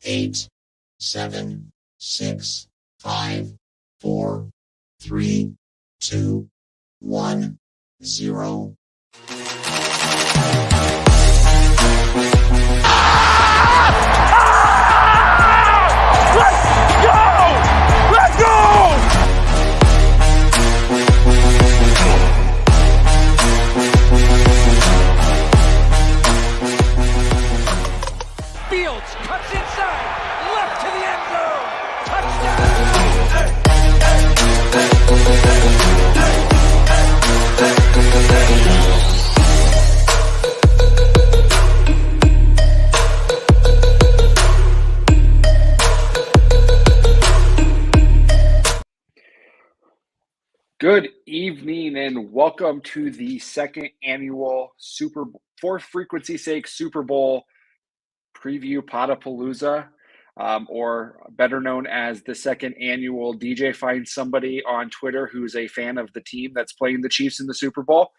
8, 7, 6, 5, 4, 3, 2, 1, 0. Fields cuts inside, left to the end zone. Touchdown! Good evening and welcome to the second annual for frequency's sake Super Bowl preview Pod-A-Palooza, or better known as the second annual DJ Finds Somebody on Twitter who's a fan of the team that's playing the Chiefs in the Super Bowl.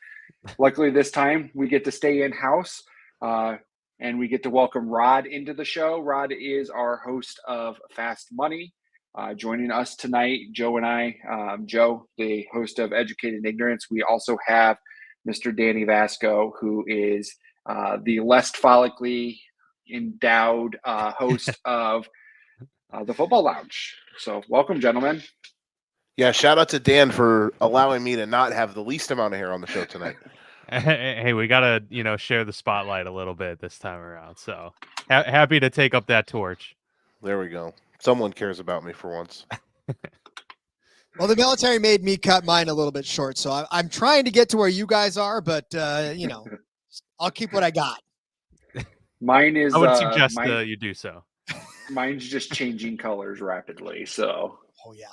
Luckily this time we get to stay in-house and we get to welcome Rod into the show. Rod is our host of Fast Money. Joining us tonight, Joe and I, Joe, the host of Educated Ignorance. We also have Mr. Danny Vasco, who is the less follically endowed host of the Football Lounge. So welcome, gentlemen. Yeah, shout out to Dan for allowing me to not have the least amount of hair on the show tonight. Hey, we gotta, share the spotlight a little bit this time around. So happy to take up that torch. There we go. Someone cares about me for once. Well, the military made me cut mine a little bit short, so I'm trying to get to where you guys are, but, I'll keep what I got. Mine is. I would suggest you do so. Mine's just changing colors rapidly, so. Oh, yeah.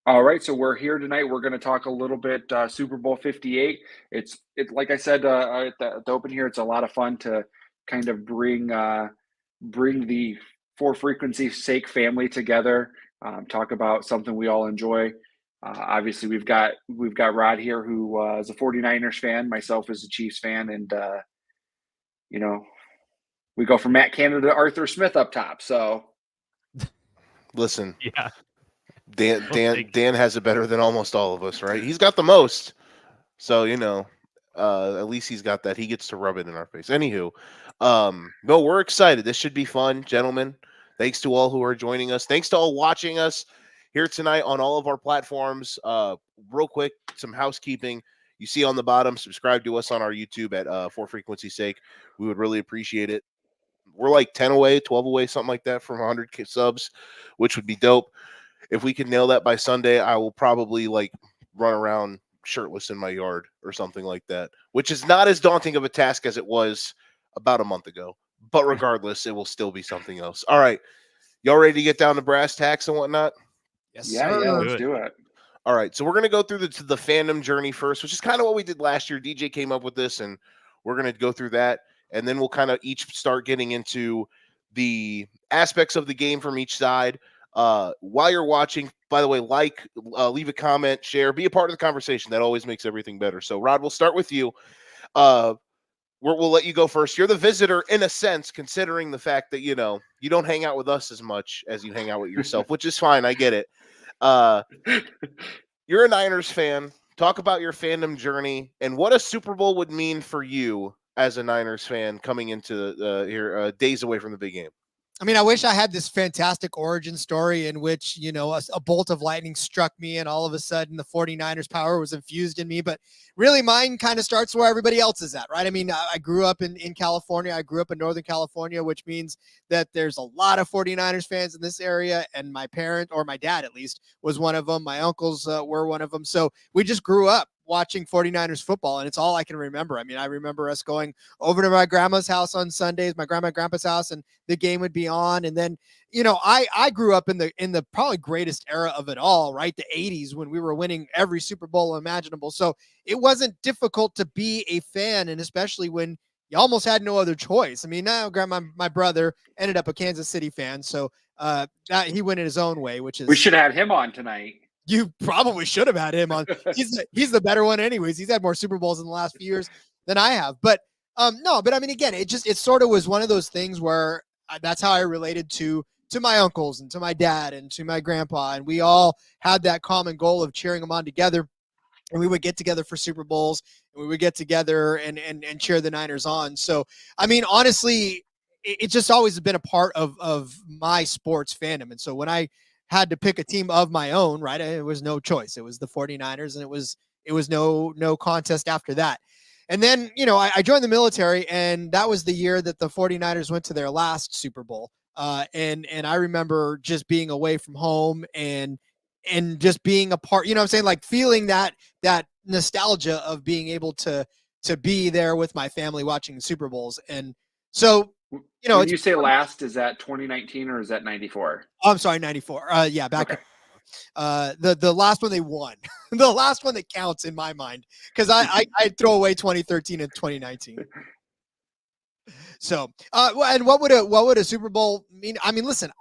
All right, so we're here tonight. We're going to talk a little bit Super Bowl 58. It's like I said at the open here, it's a lot of fun to kind of bring the for frequency's sake family together, talk about something we all enjoy. Obviously, we've got Rod here, who is a 49ers fan. Myself is a Chiefs fan, and we go from Matt Canada to Arthur Smith up top. So, listen, yeah, Dan has it better than almost all of us, right? He's got the most, so at least he's got that. He gets to rub it in our face. Anywho, no, we're excited. This should be fun, gentlemen. Thanks to all who are joining us. Thanks to all watching us here tonight on all of our platforms. Real quick, some housekeeping. You see on the bottom, subscribe to us on our YouTube at For Frequency's Sake. We would really appreciate it. We're like 10 away, 12 away, something like that from 100 subs, which would be dope. If we can nail that by Sunday, I will probably run around shirtless in my yard or something like that, which is not as daunting of a task as it was about a month ago. But regardless, it will still be something else. All right. Y'all ready to get down to brass tacks and whatnot? Yes, yeah, sir. let's do it. All right. So we're going to go through the fandom journey first, which is kind of what we did last year. DJ came up with this, and we're going to go through that. And then we'll kind of each start getting into the aspects of the game from each side. While you're watching, by the way, leave a comment, share, be a part of the conversation. That always makes everything better. So, Rod, we'll start with you. We'll let you go first. You're the visitor in a sense, considering the fact that, you don't hang out with us as much as you hang out with yourself, which is fine. I get it. You're a Niners fan. Talk about your fandom journey and what a Super Bowl would mean for you as a Niners fan coming into here days away from the big game. I mean, I wish I had this fantastic origin story in which, a bolt of lightning struck me and all of a sudden the 49ers power was infused in me. But really mine kind of starts where everybody else is at, right? I mean, I grew up in California. I grew up in Northern California, which means that there's a lot of 49ers fans in this area. And my parent, or my dad at least, was one of them. My uncles were one of them. So we just grew up watching 49ers football, and it's all I can remember. I mean, I remember us going over to my grandma's house on Sundays, my grandma and grandpa's house, and the game would be on. And then, I grew up in the probably greatest era of it all, right? The 80s, when we were winning every Super Bowl imaginable. So it wasn't difficult to be a fan, and especially when you almost had no other choice. I mean, now my brother ended up a Kansas City fan, so he went in his own way, which is... We should have him on tonight. You probably should have had him on. He's the better one anyways. He's had more Super Bowls in the last few years than I have. But No, but I mean, again, it sort of was one of those things where that's how I related to my uncles and to my dad and to my grandpa. And we all had that common goal of cheering them on together. And we would get together for Super Bowls, and we would get together and cheer the Niners on. So, I mean, honestly, it's just always been a part of my sports fandom. And so when I had to pick a team of my own, right, it was no choice. It was the 49ers, and it was no contest after that. And then, I joined the military, and that was the year that the 49ers went to their last Super Bowl. And I remember just being away from home and just being a part, what I'm saying? Like feeling that nostalgia of being able to be there with my family watching Super Bowls. And so, when you say last, is that 2019 or is that 94? Oh, I'm sorry, 94. Yeah, back. Okay. The last one they won, the last one that counts in my mind, because I throw away 2013 and 2019. So, and what would a Super Bowl mean? I mean, listen,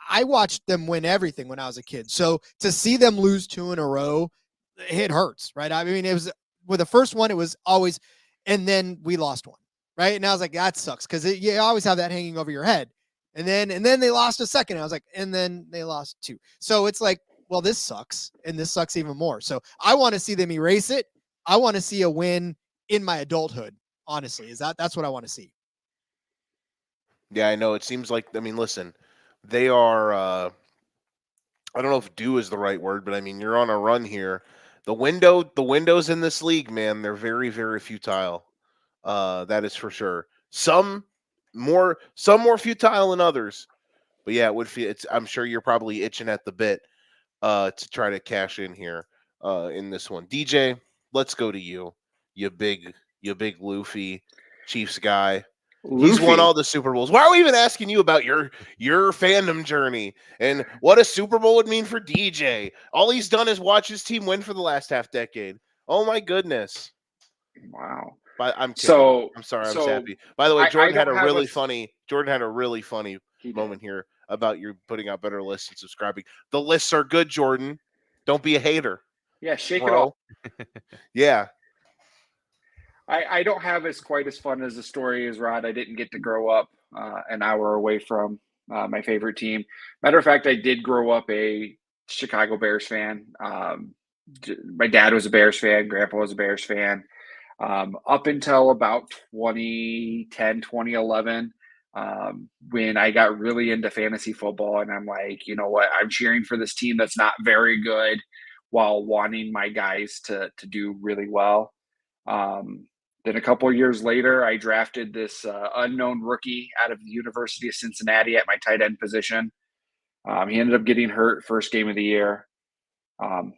I watched them win everything when I was a kid. So to see them lose 2 in a row, it hurts, right? I mean, it was with the first one, it was always, and then we lost one, right? And I was like, that sucks, because you always have that hanging over your head. And then they lost a second. And I was like, and then they lost 2. So it's like, well, this sucks, and this sucks even more. So I want to see them erase it. I want to see a win in my adulthood. Honestly, that's what I want to see. Yeah, I know. It seems like, I mean, listen, they are, I don't know if due is the right word, but I mean, you're on a run here. The windows in this league, man, they're very, very futile. That is for sure. Some more futile than others. But yeah, it would feel, I'm sure you're probably itching at the bit to try to cash in here in this one. DJ, let's go to you. You big Luffy Chiefs guy. He's won all the Super Bowls. Why are we even asking you about your fandom journey and what a Super Bowl would mean for DJ? All he's done is watch his team win for the last half decade. Oh my goodness! Wow. But I'm kidding. So I'm sorry. I'm happy. By the way, Jordan had a really funny moment here about you putting out better lists and subscribing. The lists are good, Jordan. Don't be a hater. Yeah, shake it off. Yeah. I don't have quite as fun as a story as Rod. I didn't get to grow up an hour away from my favorite team. Matter of fact, I did grow up a Chicago Bears fan. My dad was a Bears fan. Grandpa was a Bears fan. Up until about 2010, 2011, when I got really into fantasy football, and I'm like, you know what? I'm cheering for this team that's not very good while wanting my guys to do really well. Then a couple of years later, I drafted this unknown rookie out of the University of Cincinnati at my tight end position. He ended up getting hurt first game of the year. I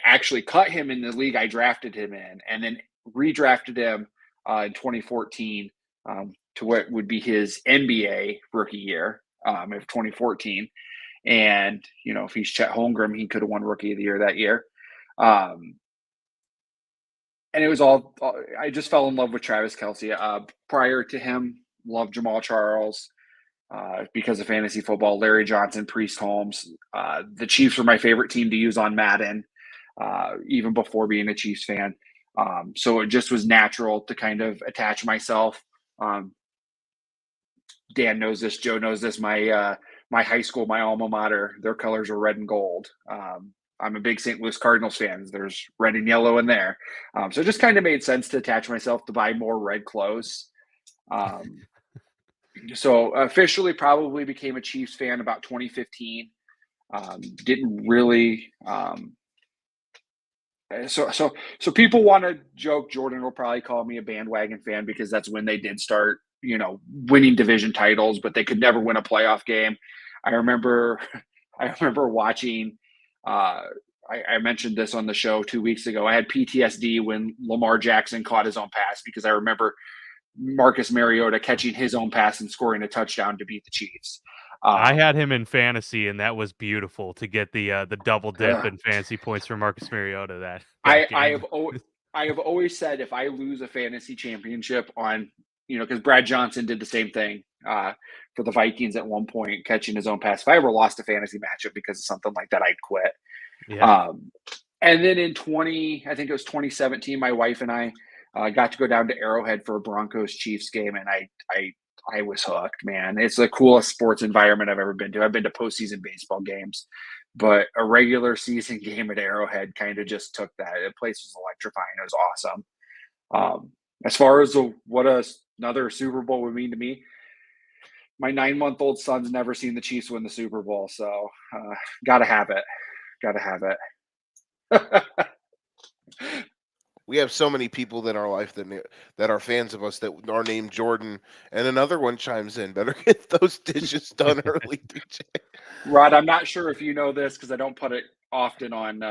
actually cut him in the league I drafted him in, and then redrafted him in 2014 to what would be his NBA rookie year of 2014. And, if he's Chet Holmgren, he could have won Rookie of the Year that year. And it was I just fell in love with Travis Kelce. Prior to him, loved Jamal Charles because of fantasy football, Larry Johnson, Priest Holmes. The Chiefs were my favorite team to use on Madden, even before being a Chiefs fan. So it just was natural to kind of attach myself. Dan knows this, Joe knows this. My high school, my alma mater, their colors were red and gold. I'm a big St. Louis Cardinals fan. There's red and yellow in there. So it just kind of made sense to attach myself to buy more red clothes. So officially probably became a Chiefs fan about 2015. Didn't really. So people want to joke. Jordan will probably call me a bandwagon fan because that's when they did start, winning division titles, but they could never win a playoff game. I remember watching. I mentioned this on the show 2 weeks ago. I had PTSD when Lamar Jackson caught his own pass because I remember Marcus Mariota catching his own pass and scoring a touchdown to beat the Chiefs. I had him in fantasy, and that was beautiful to get the double dip in fantasy points for Marcus Mariota. I have always said if I lose a fantasy championship on, because Brad Johnson did the same thing for the Vikings at one point, catching his own pass. If I ever lost a fantasy matchup because of something like that, I'd quit. Yeah. And then in I think it was 2017, my wife and I I got to go down to Arrowhead for a Broncos Chiefs game, and I was hooked, man. It's the coolest sports environment I've ever been to. I've been to postseason baseball games, but a regular season game at Arrowhead kind of just took that. The place was electrifying. It was awesome. As far as another Super Bowl would mean to me, my 9-month-old son's never seen the Chiefs win the Super Bowl, so gotta have it. Gotta have it. We have so many people in our life that are fans of us that are named Jordan, and another one chimes in. Better get those dishes done early, DJ. Rod, I'm not sure if you know this because I don't put it often on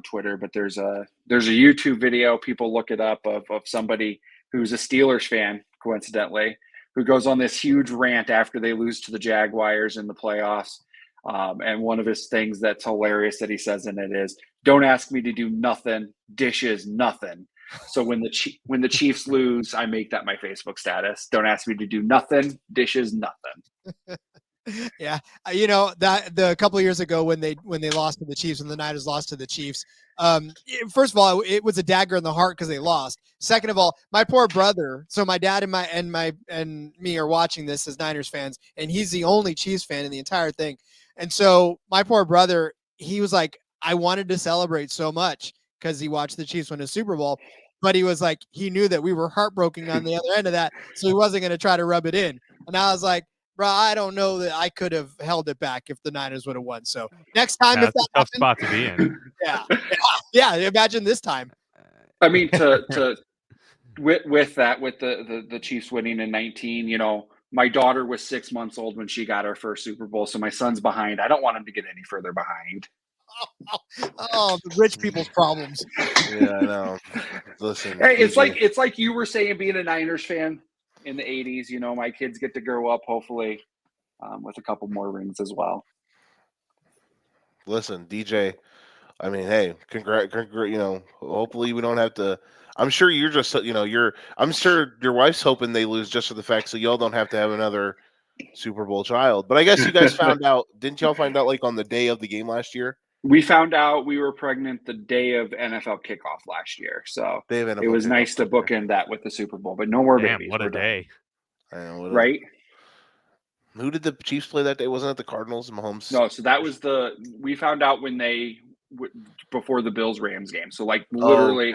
Twitter, but there's a YouTube video. People look it up of somebody who's a Steelers fan, coincidentally, who goes on this huge rant after they lose to the Jaguars in the playoffs. And one of his things that's hilarious that he says in it is, "Don't ask me to do nothing, dishes nothing." So when the Chiefs lose, I make that my Facebook status. Don't ask me to do nothing, dishes nothing. Yeah, that the couple of years ago when they lost to the Chiefs, when the Niners lost to the Chiefs, first of all, it was a dagger in the heart because they lost. Second of all, my poor brother. So my dad and me are watching this as Niners fans, and he's the only Chiefs fan in the entire thing. And so my poor brother, he was like, I wanted to celebrate so much because he watched the Chiefs win a Super Bowl, but he was like, he knew that we were heartbroken on the other end of that, so he wasn't going to try to rub it in. And I was like, bro, I don't know that I could have held it back if the Niners would have won. So next time, if That's that a tough spot to be in. yeah. Imagine this time. I mean, with the Chiefs winning in 19, my daughter was 6 months old when she got her first Super Bowl, so my son's behind. I don't want him to get any further behind. Oh, the rich people's problems. Yeah, I know. Listen, hey, it's like you were saying, being a Niners fan in the 80s. My kids get to grow up hopefully with a couple more rings as well. Listen, DJ. I mean, hey, hopefully we don't have to. I'm sure you're just, I'm sure your wife's hoping they lose just for the fact so y'all don't have to have another Super Bowl child. But I guess you guys found out, didn't y'all find out like on the day of the game last year? We found out we were pregnant the day of NFL kickoff last year. So it was nice to bookend that with the Super Bowl, but no more babies. What a day. I know, right? Who did the Chiefs play that day? Wasn't it the Cardinals and Mahomes? No, so that was we found out when before the Bills-Rams game. So like literally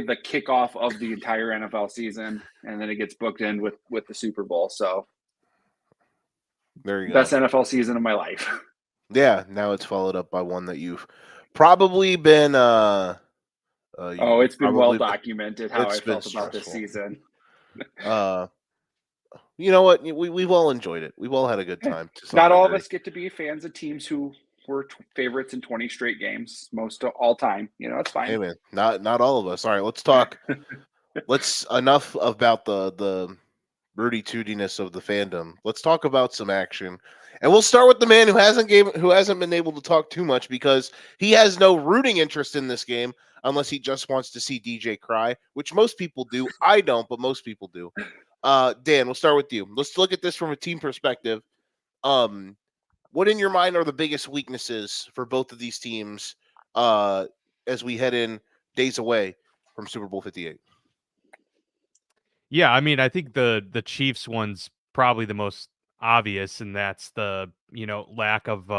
the kickoff of the entire NFL season, and then it gets booked in with the Super Bowl. So there you go. Best NFL season of my life. Yeah, now it's followed up by one that you've probably been it's been well documented how I felt about this season. You know what? We've all enjoyed it. We've all had a good time. Not all of us get to be fans of teams who were favorites in 20 straight games, most of all time. It's fine. Hey man, not all of us. All right, let's talk. Enough about the Rudy Tootiness of the fandom. Let's talk about some action. And we'll start with the man who hasn't been able to talk too much because he has no rooting interest in this game unless he just wants to see DJ cry, which most people do. I don't, but most people do. Dan, we'll start with you. Let's look at this from a team perspective. What in your mind are the biggest weaknesses for both of these teams as we head in days away from Super Bowl 58? Yeah, I mean, I think the Chiefs one's probably the most obvious, and that's the lack of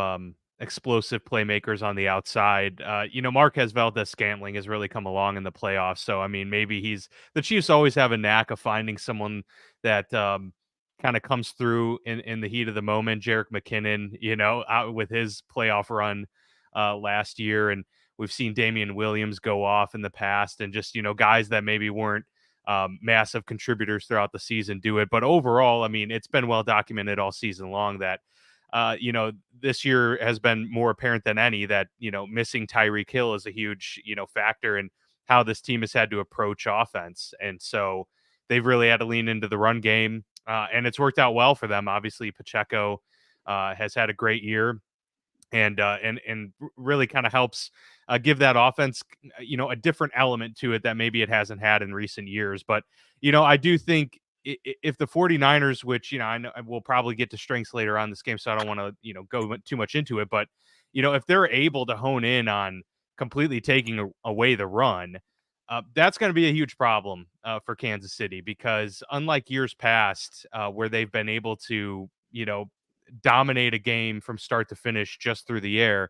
explosive playmakers on the outside. Marquez Valdez-Scantling has really come along in the playoffs, so I mean, maybe the Chiefs always have a knack of finding someone that kind of comes through in the heat of the moment. Jerick McKinnon, out with his playoff run last year, and we've seen Damian Williams go off in the past, and just guys that maybe weren't massive contributors throughout the season do it. But overall, I mean, it's been well documented all season long that this year has been more apparent than any that missing Tyreek Hill is a huge factor in how this team has had to approach offense, and so they've really had to lean into the run game, and it's worked out well for them. Obviously, Pacheco has had a great year, and really kind of helps give that offense, a different element to it that maybe it hasn't had in recent years. But, I do think if the 49ers, which, I know we'll probably get to strengths later on this game, so I don't want to, go too much into it, but, if they're able to hone in on completely taking away the run, That's going to be a huge problem for Kansas City, because unlike years past where they've been able to, dominate a game from start to finish just through the air,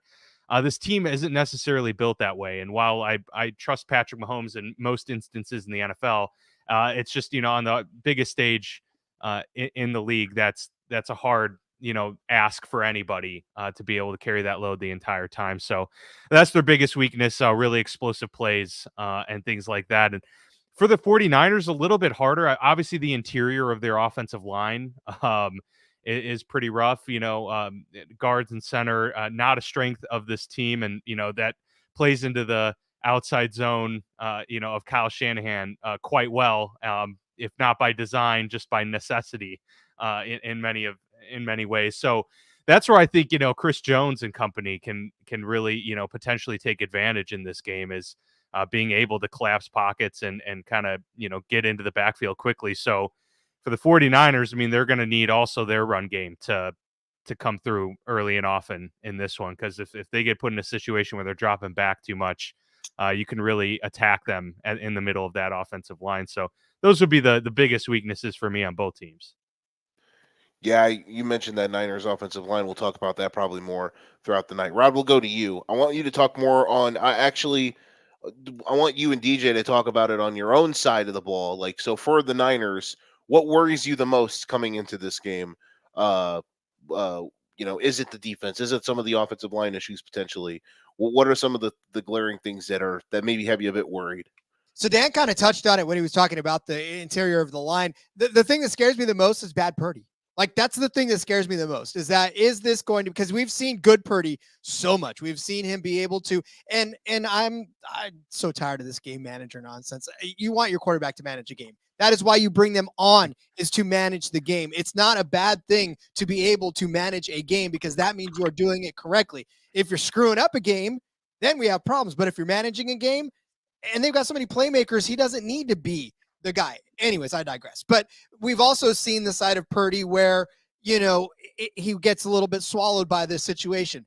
this team isn't necessarily built that way. And while I trust Patrick Mahomes in most instances in the NFL, it's just, on the biggest stage in the league, that's a hard, ask for anybody to be able to carry that load the entire time. So that's their biggest weakness, really explosive plays and things like that. And for the 49ers, a little bit harder. Obviously, the interior of their offensive line is pretty rough. Guards and center, not a strength of this team. And, that plays into the outside zone, of Kyle Shanahan quite well, if not by design, just by necessity in many ways. So that's where I think, Chris Jones and company can really, potentially take advantage in this game, is being able to collapse pockets and kind of, get into the backfield quickly. So for the 49ers, I mean, they're going to need also their run game to come through early and often in this one, because if they get put in a situation where they're dropping back too much, you can really attack them in the middle of that offensive line. So those would be the biggest weaknesses for me on both teams. Yeah, you mentioned that Niners offensive line. We'll talk about that probably more throughout the night. Rod, we'll go to you. I want you to talk more on. I want you and DJ to talk about it on your own side of the ball. Like, so for the Niners, what worries you the most coming into this game? Is it the defense? Is it some of the offensive line issues potentially? What are some of the glaring things that maybe have you a bit worried? So Dan kind of touched on it when he was talking about the interior of the line. The thing that scares me the most is bad Purdy. Like, that's the thing that scares me the most, is this going to, because we've seen good Purdy so much. We've seen him be able to, and I'm so tired of this game manager nonsense. You want your quarterback to manage a game. That is why you bring them on, is to manage the game. It's not a bad thing to be able to manage a game, because that means you are doing it correctly. If you're screwing up a game, then we have problems. But if you're managing a game, and they've got so many playmakers, he doesn't need to be the guy. Anyways, I digress. But we've also seen the side of Purdy where, he gets a little bit swallowed by this situation.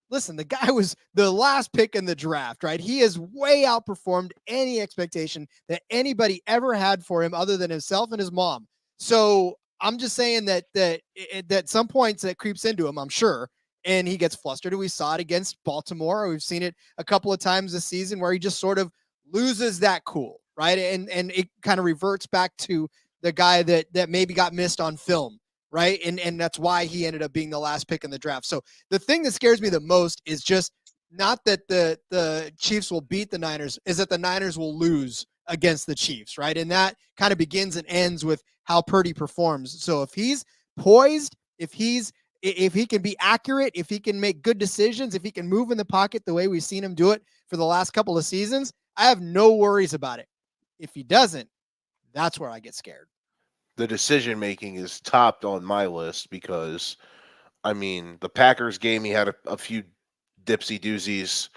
Listen, the guy was the last pick in the draft, right? He has way outperformed any expectation that anybody ever had for him other than himself and his mom. So I'm just saying that some points that creeps into him, I'm sure, and he gets flustered. We saw it against Baltimore. We've seen it a couple of times this season where he just sort of loses that cool, right? And it kind of reverts back to the guy that maybe got missed on film, right? And that's why he ended up being the last pick in the draft. So the thing that scares me the most is just not that the Chiefs will beat the Niners, is that the Niners will lose against the Chiefs, right? And that kind of begins and ends with how Purdy performs. So if he's poised, if he can be accurate, if he can make good decisions, if he can move in the pocket the way we've seen him do it for the last couple of seasons, I have no worries about it. If he doesn't, that's where I get scared. The decision making is topped on my list because, I mean, the Packers game, he had a few dipsy doozies.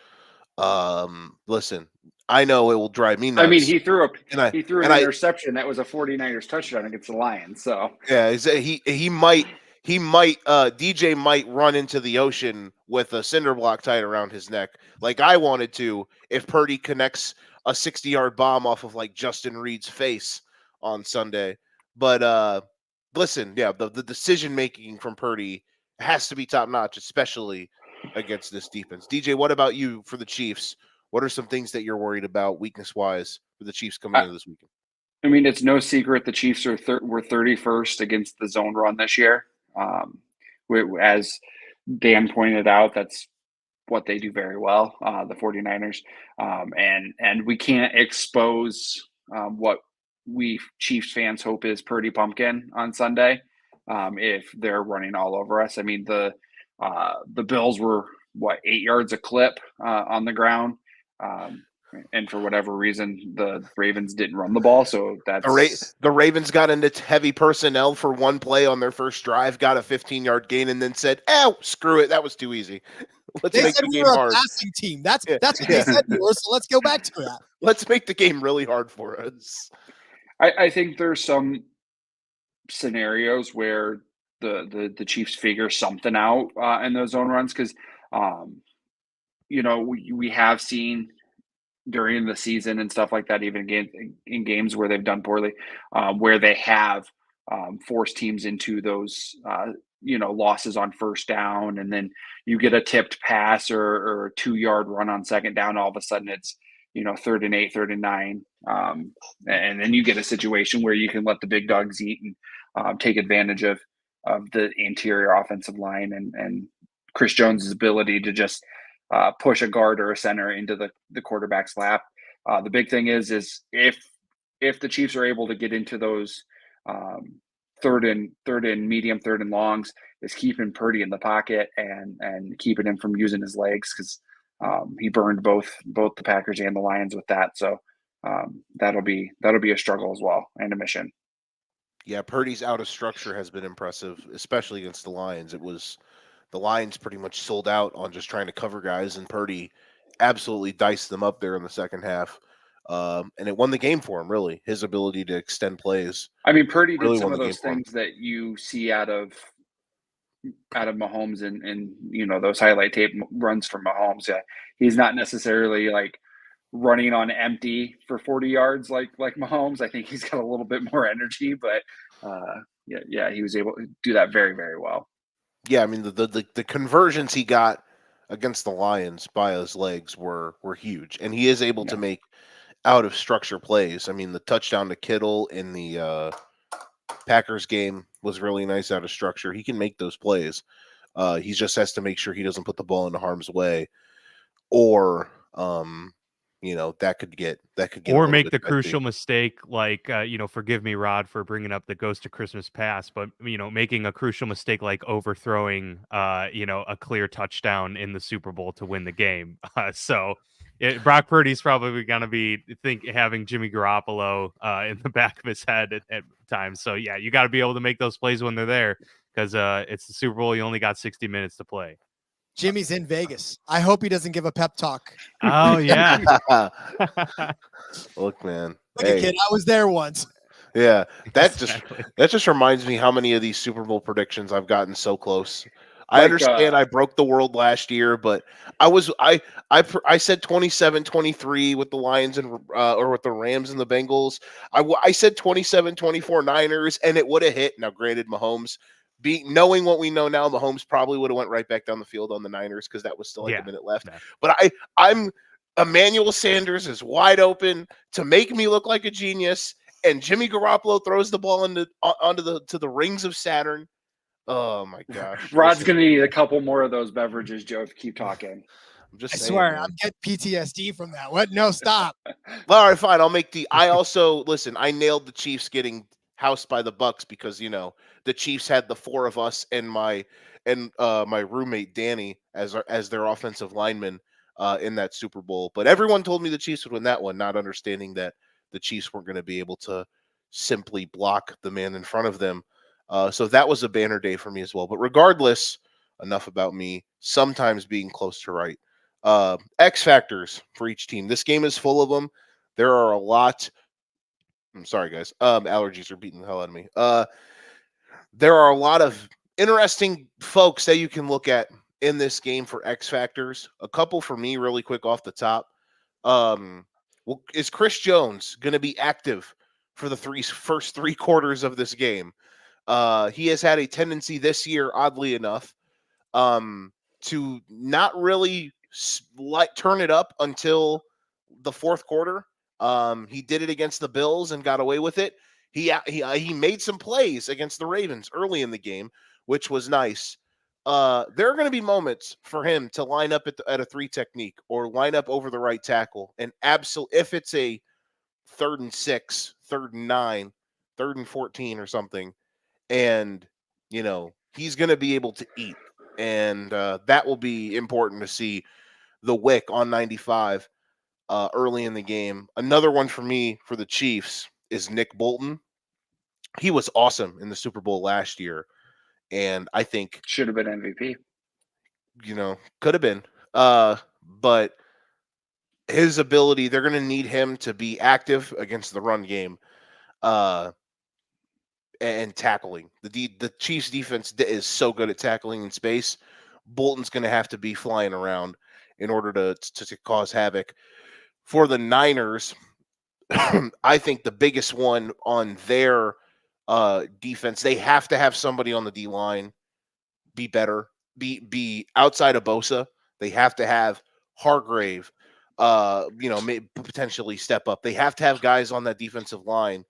Listen, I know it will drive me nuts. I mean, he threw an and interception that was a 49ers touchdown against the Lions. So yeah, he might DJ might run into the ocean with a cinder block tied around his neck, like I wanted to, if Purdy connects a 60-yard bomb off of like Justin Reed's face on Sunday. But listen, yeah, the decision making from Purdy has to be top notch, especially against this defense. DJ, what about you for the Chiefs? What are some things that you're worried about weekness wise for the Chiefs coming into this weekend? I mean, it's no secret the Chiefs were 31st against the zone run this year. As Dan pointed out, that's what they do very well, the 49ers. And we can't expose what we Chiefs fans hope is Purdy Pumpkin on Sunday if they're running all over us. I mean, the Bills were, 8 yards a clip on the ground. And for whatever reason, the Ravens didn't run the ball. So that's the Ravens got into heavy personnel for one play on their first drive, got a 15-yard gain, and then said, "Oh, screw it, that was too easy. Let's make the game hard." A passing team. That's what they said we were. So let's go back to that. Let's make the game really hard for us. I think there's some scenarios where the Chiefs figure something out in those zone runs because, we have seen during the season and stuff like that, even in games where they've done poorly, where they have forced teams into those losses on first down, and then you get a tipped pass or a 2-yard run on second down. All of a sudden, it's 3rd and 8, 3rd and 9, and then you get a situation where you can let the big dogs eat and take advantage of the interior offensive line and Chris Jones's ability to just push a guard or a center into the quarterback's lap. The big thing is if the Chiefs are able to get into those third and medium, 3rd and longs, is keeping Purdy in the pocket and keeping him from using his legs, because he burned both the Packers and the Lions with that. So that'll be a struggle as well, and a mission. Yeah, Purdy's out of structure has been impressive, especially against the Lions. The Lions pretty much sold out on just trying to cover guys, and Purdy absolutely diced them up there in the second half. And it won the game for him, really. His ability to extend plays. I mean, Purdy really did some won of the those game for him. things that you see out of Mahomes and those highlight tape runs from Mahomes. Yeah, he's not necessarily like running on empty for 40 yards like Mahomes. I think he's got a little bit more energy, but yeah, he was able to do that very, very well. Yeah, I mean the conversions he got against the Lions by his legs were huge, and he is able to make out of structure plays. I mean, the touchdown to Kittle in the Packers game was really nice out of structure. He can make those plays. He just has to make sure he doesn't put the ball into harm's way, or that could get or make the crucial mistake, like forgive me, Rod, for bringing up the Ghost of Christmas Past, but making a crucial mistake like overthrowing a clear touchdown in the Super Bowl to win the game. Brock Purdy's probably going to be having Jimmy Garoppolo in the back of his head at times. So yeah, you got to be able to make those plays when they're there, because it's the Super Bowl. You only got 60 minutes to play. Jimmy's in Vegas. I hope he doesn't give a pep talk. Oh yeah. Look, man. Look, kid, I was there once. Yeah, that just reminds me how many of these Super Bowl predictions I've gotten so close. I understand I broke the world last year, but I said 27-23 with the Lions and or with the Rams and the Bengals. I said 27-24 Niners, and it would have hit. Now, granted, Mahomes, knowing what we know now, Mahomes probably would have went right back down the field on the Niners, because that was still like a minute left. Yeah. But I'm Emmanuel Sanders is wide open to make me look like a genius, and Jimmy Garoppolo throws the ball onto the rings of Saturn. Oh my gosh! Rod's gonna need a couple more of those beverages, Joe, if you keep talking. I'm just saying, swear, man. I'm getting PTSD from that. What? No, stop. Well, all right, fine. I'll make I also listen. I nailed the Chiefs getting housed by the Bucks, because the Chiefs had the four of us and my roommate Danny as their offensive lineman in that Super Bowl. But everyone told me the Chiefs would win that one, not understanding that the Chiefs weren't going to be able to simply block the man in front of them. So that was a banner day for me as well. But regardless, enough about me sometimes being close to right. X factors for each team. This game is full of them. There are a lot. I'm sorry, guys. Allergies are beating the hell out of me. There are a lot of interesting folks that you can look at in this game for X factors. A couple for me, really quick off the top. Is Chris Jones going to be active for the first three quarters of this game? He has had a tendency this year, oddly enough, to not really turn it up until the fourth quarter. He did it against the Bills and got away with it. He made some plays against the Ravens early in the game, which was nice. There are going to be moments for him to line up at a 3 technique, or line up over the right tackle, and if it's a 3rd and 6, 3rd and 9, 3rd and 14 or something, and he's going to be able to eat, and that will be important to see the wick on 95 early in the game. Another one for me for the Chiefs is Nick Bolton. He was awesome in the Super Bowl last year, and I think should have been MVP. Could have been, but his ability, they're going to need him to be active against the run game. And tackling. The Chiefs defense is so good at tackling in space. Bolton's going to have to be flying around in order to cause havoc. For the Niners, I think the biggest one on their defense, they have to have somebody on the D line be better, be outside of Bosa. They have to have Hargrave, potentially step up. They have to have guys on that defensive line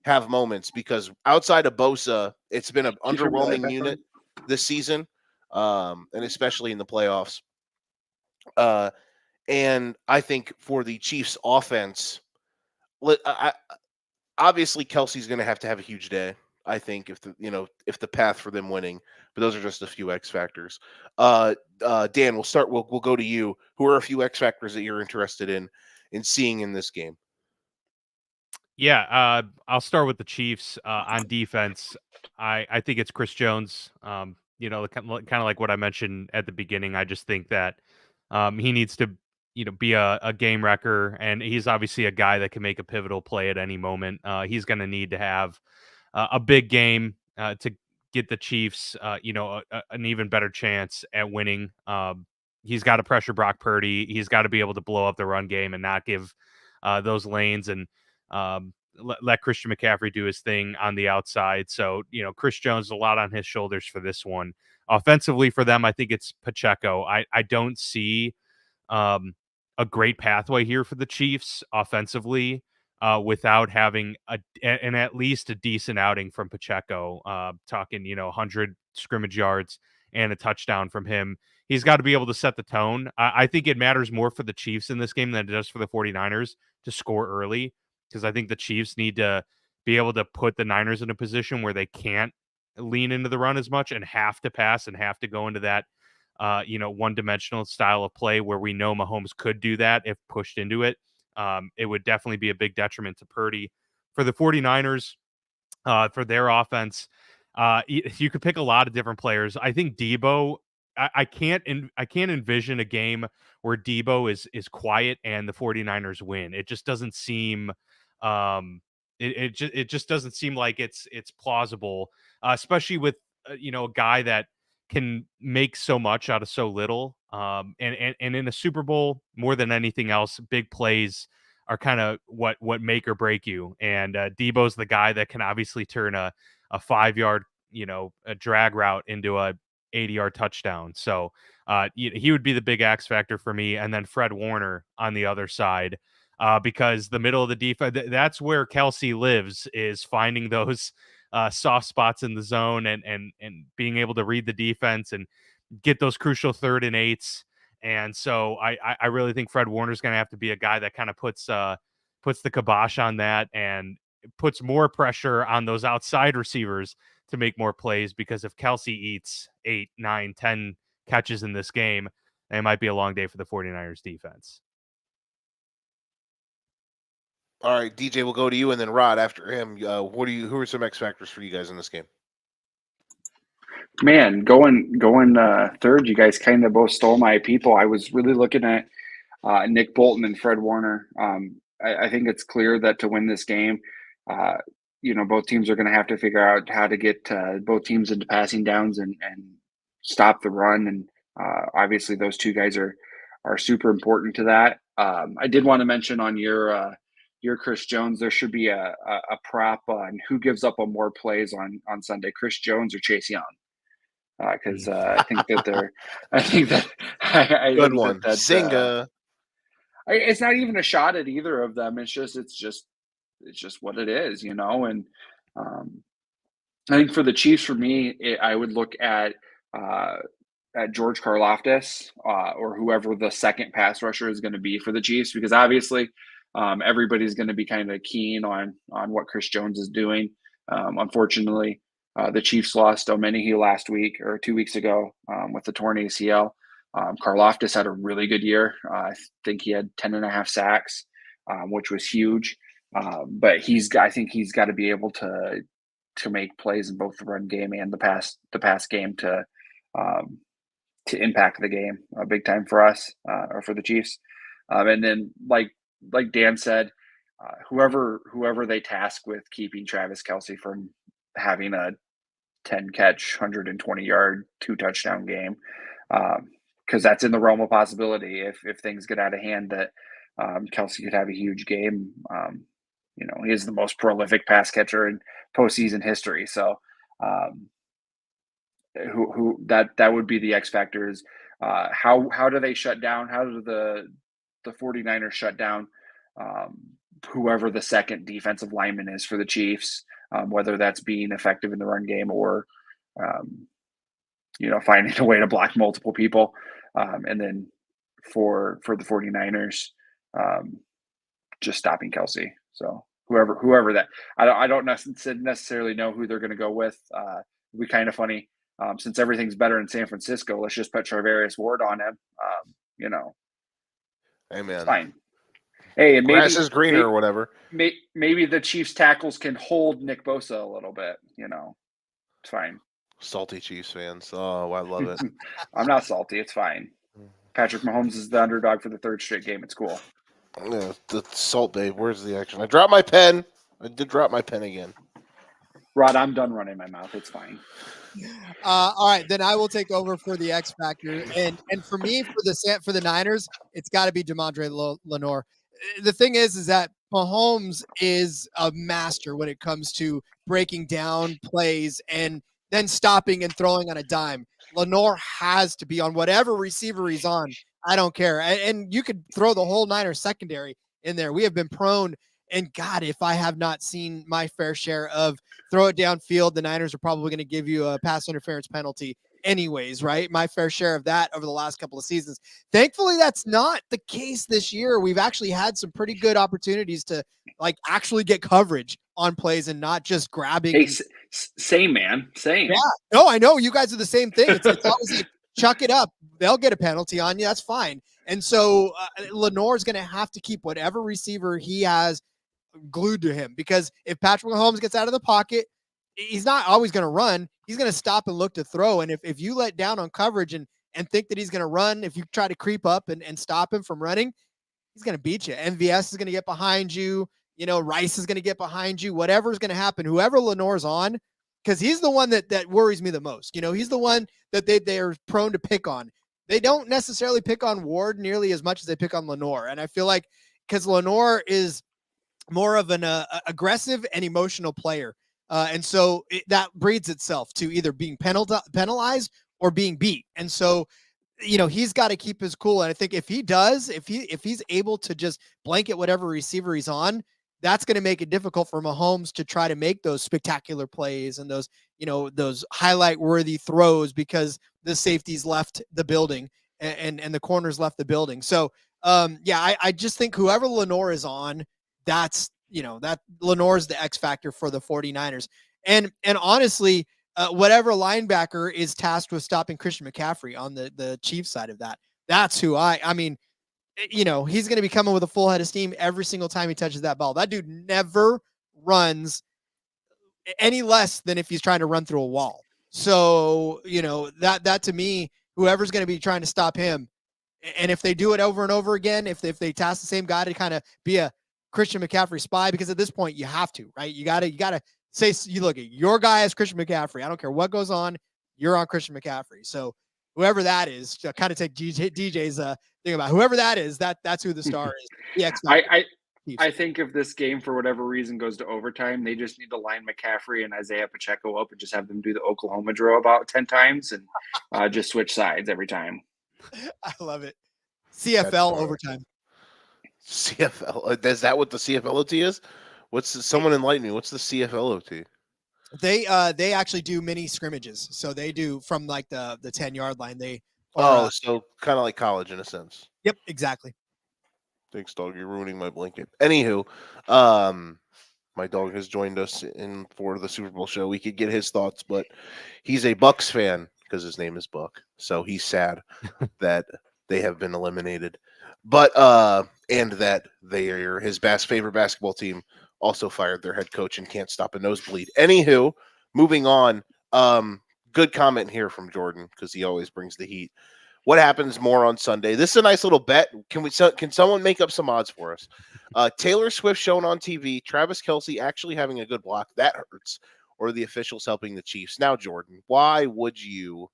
have moments, because outside of Bosa, it's been an underwhelming unit this season, and especially in the playoffs. And I think for the Chiefs offense, obviously Kelsey's going to have a huge day. I think if the path for them winning, but those are just a few X factors. Dan, we'll go to you. Who are a few X factors that you're interested in seeing in this game? Yeah, I'll start with the Chiefs on defense. I think it's Chris Jones. Kind of like what I mentioned at the beginning. I just think that he needs to, be a game wrecker, and he's obviously a guy that can make a pivotal play at any moment. He's going to need to have a big game to get the Chiefs, an even better chance at winning. He's got to pressure Brock Purdy. He's got to be able to blow up the run game and not give those lanes, and let Christian McCaffrey do his thing on the outside. So, Chris Jones, a lot on his shoulders for this one. Offensively for them, I think it's Pacheco. I don't see a great pathway here for the Chiefs offensively without having at least a decent outing from Pacheco. Talking, 100 scrimmage yards and a touchdown from him. He's got to be able to set the tone. I think it matters more for the Chiefs in this game than it does for the 49ers to score early, because I think the Chiefs need to be able to put the Niners in a position where they can't lean into the run as much and have to pass and have to go into that one-dimensional style of play where we know Mahomes could do that if pushed into it. It would definitely be a big detriment to Purdy. For the 49ers, for their offense, you could pick a lot of different players. I think Debo, I can't envision a game where Debo is quiet and the 49ers win. It just doesn't seem it just doesn't seem like it's plausible, especially with a guy that can make so much out of so little. And in a Super Bowl, more than anything else, big plays are kind of what make or break you. And Debo's the guy that can obviously turn a 5-yard, a drag route into a 80-yard touchdown. So he would be the big X factor for me. And then Fred Warner on the other side, because the middle of the defense, that's where Kelsey lives, is finding those soft spots in the zone and being able to read the defense and get those crucial 3rd and 8s. And so I really think Fred Warner's going to have to be a guy that kind of puts the kibosh on that and puts more pressure on those outside receivers to make more plays, because if Kelsey eats 8, 9, 10 catches in this game, it might be a long day for the 49ers defense. All right, DJ, we'll go to you, and then Rod after him. Who are some X factors for you guys in this game? Man, going third, you guys kind of both stole my people. I was really looking at Nick Bolton and Fred Warner. I think it's clear that to win this game, both teams are going to have to figure out how to get both teams into passing downs and stop the run. And obviously, those two guys are super important to that. I did want to mention on your Chris Jones, there should be a prop on who gives up on more plays on Sunday, Chris Jones or Chase Young. Because I think that Good one. Singa. It's not even a shot at either of them. It's just what it is, And I think for the Chiefs, for me, I would look at George Karlaftis or whoever the second pass rusher is going to be for the Chiefs, because obviously everybody's going to be kind of keen on what Chris Jones is doing. Unfortunately, the Chiefs lost Omenihu last week or 2 weeks ago with the torn ACL. Karlaftis had a really good year. I think he had 10.5 sacks, which was huge. But I think he's got to be able to make plays in both the run game and the pass game to impact the game big time for us or for the Chiefs. And then like Dan said, whoever they task with keeping Travis Kelce from having a 10 catch, 120-yard, 2-touchdown game, because that's in the realm of possibility if things get out of hand, that Kelsey could have a huge game. He is the most prolific pass catcher in postseason history. So, that would be the X factors. How do they shut down? How do the 49ers shut down whoever the second defensive lineman is for the Chiefs, whether that's being effective in the run game or finding a way to block multiple people, and then for the 49ers, just stopping Kelsey. So whoever that, I don't necessarily know who they're going to go with. It'd be kind of funny. Since everything's better in San Francisco, let's just put Charvarius Ward on him. Hey, man. It's fine. Hey, and grass is greener or whatever. Maybe the Chiefs tackles can hold Nick Bosa a little bit. It's fine. Salty Chiefs fans. Oh, I love it. I'm not salty. It's fine. Patrick Mahomes is the underdog for the third straight game. It's cool. Yeah, the Salt Babe. Where's the action? I dropped my pen. I did drop my pen again. Rod, I'm done running my mouth. It's fine. All right, then I will take over for the X factor, and for me, for the Niners, it's got to be DeMondre Lenore. The thing is that Mahomes is a master when it comes to breaking down plays and then stopping and throwing on a dime. Lenore has to be on whatever receiver he's on. I don't care, and you could throw the whole Niners secondary in there. We have been prone. And God, if I have not seen my fair share of throw it downfield, the Niners are probably going to give you a pass interference penalty anyways, right? My fair share of that over the last couple of seasons. Thankfully, that's not the case this year. We've actually had some pretty good opportunities to actually get coverage on plays and not just grabbing. Hey, same, man. Same. Yeah. No, I know. You guys are the same thing. It's always like, chuck it up. They'll get a penalty on you. That's fine. And so Lenore is going to have to keep whatever receiver he has glued to him, because if Patrick Mahomes gets out of the pocket, he's not always going to run. He's going to stop and look to throw. And if you let down on coverage and think that he's going to run, if you try to creep up and stop him from running, he's going to beat you. MVS is going to get behind you. Rice is going to get behind you. Whatever's going to happen, whoever Lenore's on, because he's the one that worries me the most. He's the one that they are prone to pick on. They don't necessarily pick on Ward nearly as much as they pick on Lenore. And I feel like because Lenore is more of an aggressive and emotional player. And so that breeds itself to either being penalized or being beat. And so, he's got to keep his cool. And I think if he's able to just blanket whatever receiver he's on, that's going to make it difficult for Mahomes to try to make those spectacular plays and those highlight worthy throws, because the safeties left the building and the corners left the building. So I just think whoever Lenore is on, that's that Lenore's the X factor for the 49ers. And honestly, whatever linebacker is tasked with stopping Christian McCaffrey on the Chiefs side of that, that's who I mean, he's going to be coming with a full head of steam every single time he touches that ball. That dude never runs any less than if he's trying to run through a wall. So, that to me, whoever's going to be trying to stop him, and if they do it over and over again, if they task the same guy to kind of be a Christian McCaffrey spy, because at this point you have to, right? You gotta say, you look at your guy as Christian McCaffrey. I don't care what goes on, you're on Christian McCaffrey. So whoever that is, to kind of take DJ's thing about whoever that is, that's who the star is. The I think if this game for whatever reason goes to overtime, they just need to line McCaffrey and Isaiah Pacheco up and just have them do the Oklahoma drill about 10 times and just switch sides every time. I love it. CFL overtime. CFL, is that what the CFLOT is? Someone enlighten me? What's the CFLOT? They actually do mini scrimmages, so they do from like the 10-yard line. So kind of like college in a sense. Yep, exactly. Thanks, dog. You're ruining my blanket. Anywho, my dog has joined us for the Super Bowl show. We could get his thoughts, but he's a Bucks fan because his name is Buck, so he's sad that they have been eliminated. But and that they are his favorite basketball team also fired their head coach and can't stop a nosebleed. Anywho, moving on. Good comment here from Jordan, because he always brings the heat. What happens more on Sunday? This is a nice little bet. Can someone make up some odds for us? Taylor Swift shown on TV, Travis Kelce actually having a good block, that hurts, or the officials helping the Chiefs. Now, Jordan, why would you?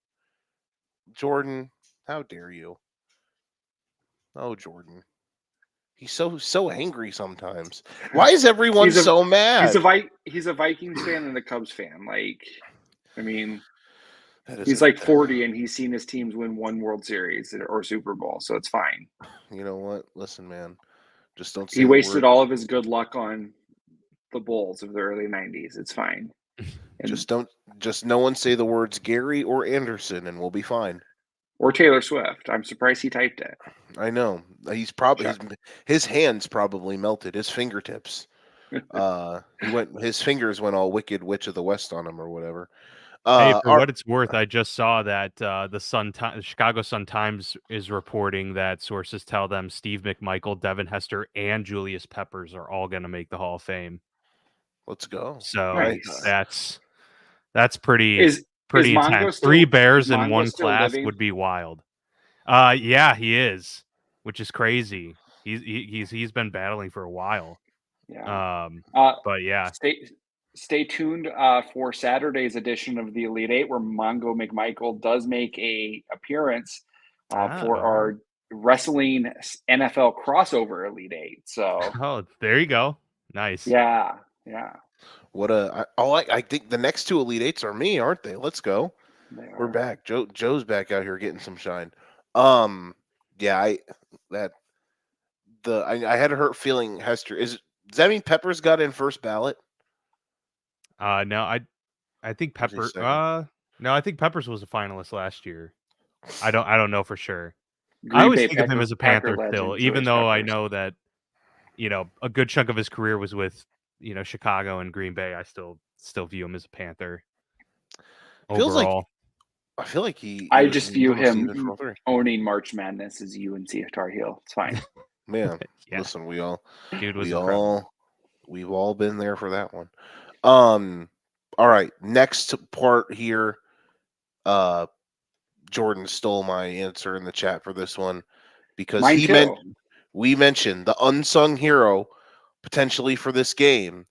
Jordan, how dare you? Oh, Jordan. He's so angry sometimes. Why is everyone so mad? He's a Vikings fan and a Cubs fan. Like, I mean, That he's isn't- like 40 and he's seen his teams win one World Series or Super Bowl, so it's fine. You know what? Listen, man, just don't say He the wasted word. all of his good luck on the Bulls of the early 90s. It's fine. And, Just no one say the words Gary or Anderson, and we'll be fine. or Taylor Swift. I'm surprised he typed it. I know he's probably his hands probably melted. His fingertips. His fingers went all Wicked Witch of the West on him or whatever. Hey, for what it's worth, I just saw that the Chicago Sun-Times is reporting that sources tell them Steve McMichael, Devin Hester, and Julius Peppers are all going to make the Hall of Fame. Let's go. So Nice. that's pretty Is Mongo intense. still- 3 Bears is in Mongo one still class living? would be wild. Yeah, he is, which is crazy. He's been battling for a while. Yeah. But yeah, Stay tuned for Saturday's edition of the Elite Eight, where Mongo McMichael does make a appearance for our wrestling NFL crossover Elite Eight. So, there you go. Nice. yeah. I think the next 2 Elite Eights are me, aren't they? Let's go. We're back. Joe's back out here getting some shine. Yeah, I had a hurt feeling. Hester, does that mean Peppers got in first ballot? No, I think Peppers. No, I think Peppers was a finalist last year. I don't know for sure. I always think of him as a Panther still, even though I know that a good chunk of his career was with Chicago and Green Bay. I still view him as a Panther. Overall, I feel like I just view him owning March Madness as UNC Tar Heel. It's fine. Man, listen, we've all been there for that one. All right, next part here. Jordan stole my answer in the chat for this one because we mentioned the unsung hero potentially for this game.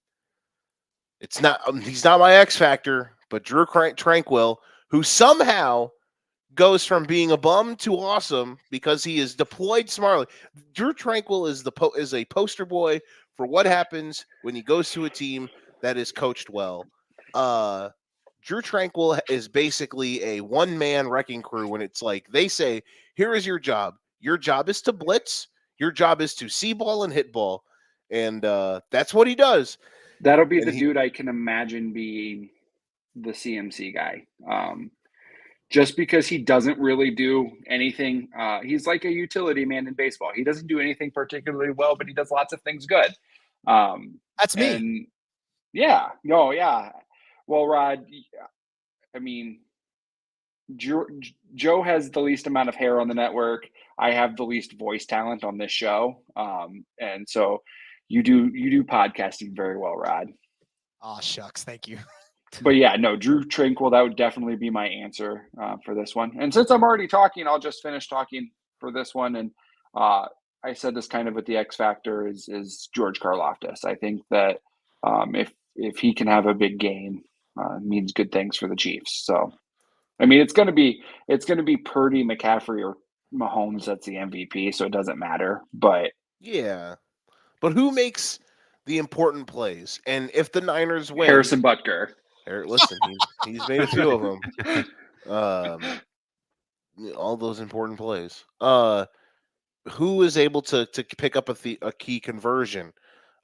It's not he's not my X factor, but Drew Tranquil, who somehow goes from being a bum to awesome because he is deployed smartly. Drew Tranquil is a poster boy for what happens when he goes to a team that is coached well. Drew Tranquil is basically a one-man wrecking crew when it's like they say, here is your job. Your job is to blitz. Your job is to see ball and hit ball. And that's what he does. That'll be dude I can imagine being the CMC guy. Just because he doesn't really do anything. He's like a utility man in baseball. He doesn't do anything particularly well, but he does lots of things good. That's me. And yeah. No, yeah. Well, Rod, I mean, Joe has the least amount of hair on the network. I have the least voice talent on this show. And so you do podcasting very well, Rod. Oh, shucks. Thank you. But yeah, no, Drew Tranquil, that would definitely be my answer for this one. And since I'm already talking, I'll just finish talking for this one. And I said this kind of with the X factor is George Karlaftis. I think that if he can have a big game, means good things for the Chiefs. So, I mean, it's going to be Purdy, McCaffrey, or Mahomes that's the MVP, so it doesn't matter. But yeah, but who makes the important plays? And if the Niners win, Harrison Butker. Listen, he's made a few of them. All those important plays. Who is able to pick up a key conversion,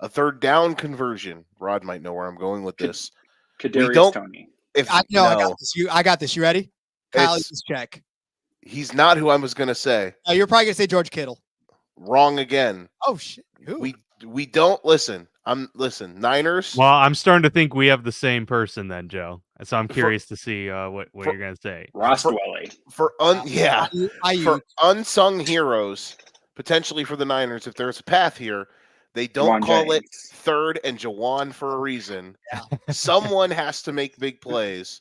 a third down conversion? Rod might know where I'm going with this. Kadarius Toney. I got this. I got this. You ready? Kyle Juszczyk. He's not who I was going to say. Oh, you're probably going to say George Kittle. Wrong again. Oh shit. Who? We don't listen. Niners. Well, I'm starting to think we have the same person then, Joe. So I'm curious to see what you're going to say. Ross Dwelly. For unsung heroes, potentially for the Niners, if there's a path here, they don't call it third and Jawan for a reason. Yeah. Someone has to make big plays.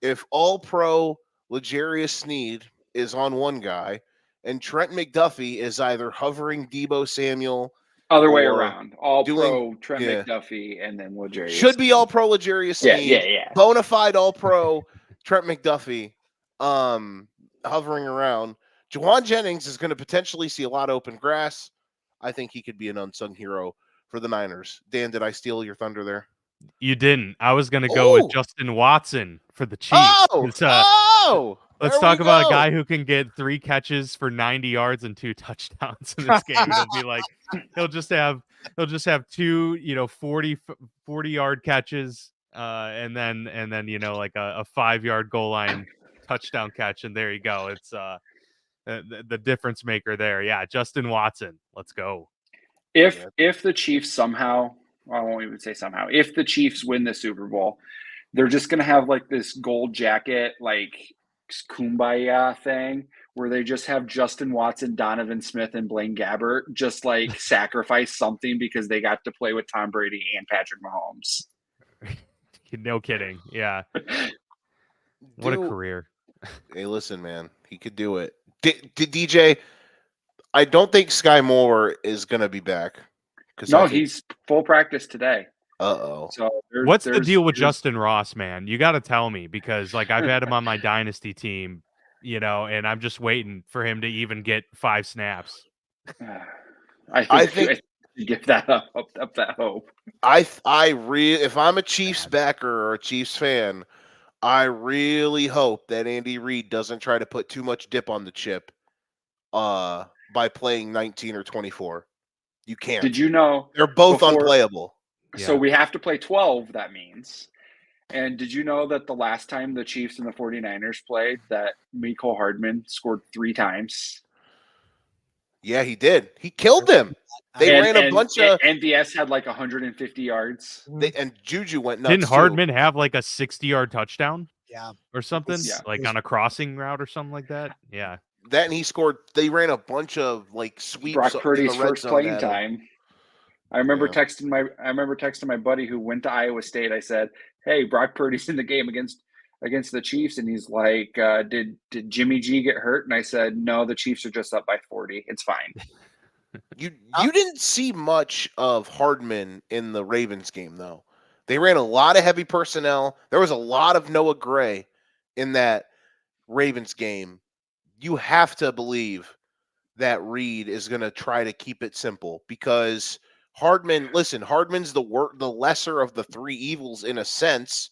If all-pro L'Jarius Sneed is on one guy and Trent McDuffie is either hovering Deebo Samuel, other way around, all-pro Trent McDuffie and then L'Jarius should be all-pro L'Jarius Sneed. Yeah. Bona fide all-pro Trent McDuffie hovering around. Jawan Jennings is going to potentially see a lot of open grass. I think he could be an unsung hero for the Niners. Dan, did I steal your thunder there? You didn't. I was going to go with Justin Watson for the Chiefs. Let's talk about a guy who can get 3 catches for 90 yards and 2 touchdowns in this game. It'll be like he'll just have 2, 40-yard catches, and then like a 5-yard goal line touchdown catch, and there you go. It's the difference maker there. Yeah, Justin Watson. Let's go. If the Chiefs somehow, I won't even say somehow, if the Chiefs win the Super Bowl, they're just gonna have like this gold jacket, like kumbaya thing where they just have Justin Watson, Donovan Smith, and Blaine Gabbert just like sacrifice something because they got to play with Tom Brady and Patrick Mahomes. No kidding. Yeah. What a career. Hey, listen, man, he could do it. DJ, I don't think Sky Moore is going to be back. No, he's full practice today. Uh-oh. So what's the deal with Justin Ross, man? You got to tell me, because like I've had him on my dynasty team, and I'm just waiting for him to even get 5 snaps. I think give that up that hope. If I'm a Chiefs backer or a Chiefs fan, I really hope that Andy Reid doesn't try to put too much dip on the chip by playing 19 or 24. You can't. Did you know they're both unplayable? So we have to play 12, that means. And did you know that the last time the Chiefs and the 49ers played, that Mecole Hardman scored 3 times? Yeah, he did. He killed them. They ran a bunch of... NDS had like 150 yards. And Juju went nuts. Didn't Hardman have like a 60-yard touchdown? Yeah. Or something? Yeah. Like on a crossing route or something like that? Yeah. That, and he scored... They ran a bunch of like sweeps. Brock Purdy's first playing time. I remember texting my buddy who went to Iowa State. I said, "Hey, Brock Purdy's in the game against the Chiefs," and he's like, "Did Jimmy G get hurt?" And I said, "No, the Chiefs are just up by 40. It's fine." You didn't see much of Hardman in the Ravens game, though. They ran a lot of heavy personnel. There was a lot of Noah Gray in that Ravens game. You have to believe that Reid is going to try to keep it simple, because Hardman's the lesser of the 3 evils in a sense,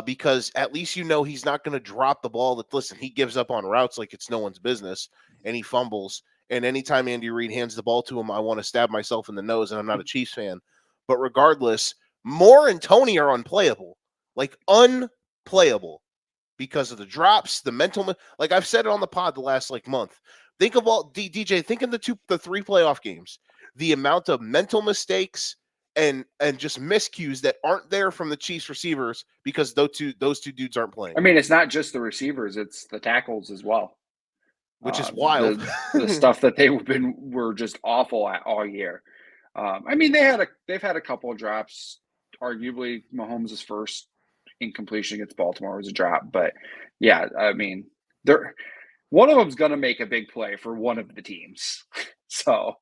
because at least he's not going to drop the ball. He gives up on routes like it's no one's business, and he fumbles. And anytime Andy Reid hands the ball to him, I want to stab myself in the nose, and I'm not a Chiefs fan. But regardless, Moore and Tony are unplayable, because of the drops, the mental. Like I've said it on the pod the last month. Think of all DJ. Think of the 3 playoff games. The amount of mental mistakes and just miscues that aren't there from the Chiefs receivers because those two dudes aren't playing. I mean, it's not just the receivers; it's the tackles as well, which is wild. The stuff that were just awful at all year. I mean, they've had a couple of drops. Arguably, Mahomes' first incompletion against Baltimore was a drop, but yeah, I mean, one of them's going to make a big play for one of the teams. So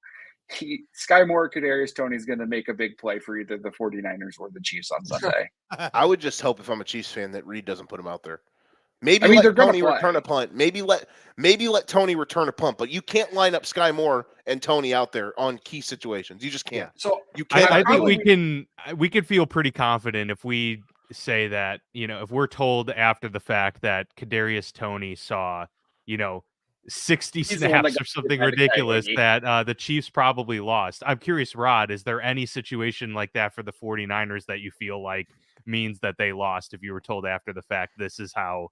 Sky Moore, Kadarius Toney's going to make a big play for either the 49ers or the Chiefs on Sunday. I would just hope, if I'm a Chiefs fan, that Reid doesn't put him out there. Maybe let Tony return a punt. Maybe let Tony return a punt, but you can't line up Sky Moore and Tony out there on key situations. You just can't. So you can't. I think we can feel pretty confident if we say that, if we're told after the fact that Kadarius Toney saw, 60 snaps or something ridiculous, that the Chiefs probably lost. I'm curious, Rod, is there any situation like that for the 49ers that you feel like means that they lost if you were told after the fact this is how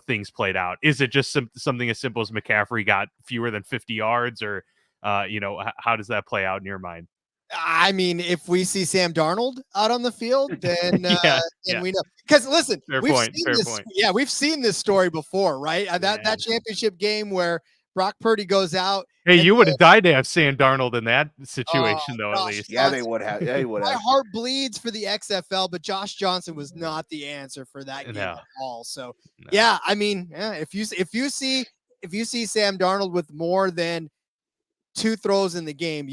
things played out? Is it just something as simple as McCaffrey got fewer than 50 yards, or how does that play out in your mind? I mean, if we see Sam Darnold out on the field, then we know. Because listen, fair point. Yeah, we've seen this story before, right? That championship game where Brock Purdy goes out. Hey, you would have died to have Sam Darnold in that situation, though. At least, yeah, they would have. Yeah, My heart bleeds for the XFL, but Josh Johnson was not the answer for that game at all. So, yeah, I mean, if you see Sam Darnold with more than 2 throws in the game,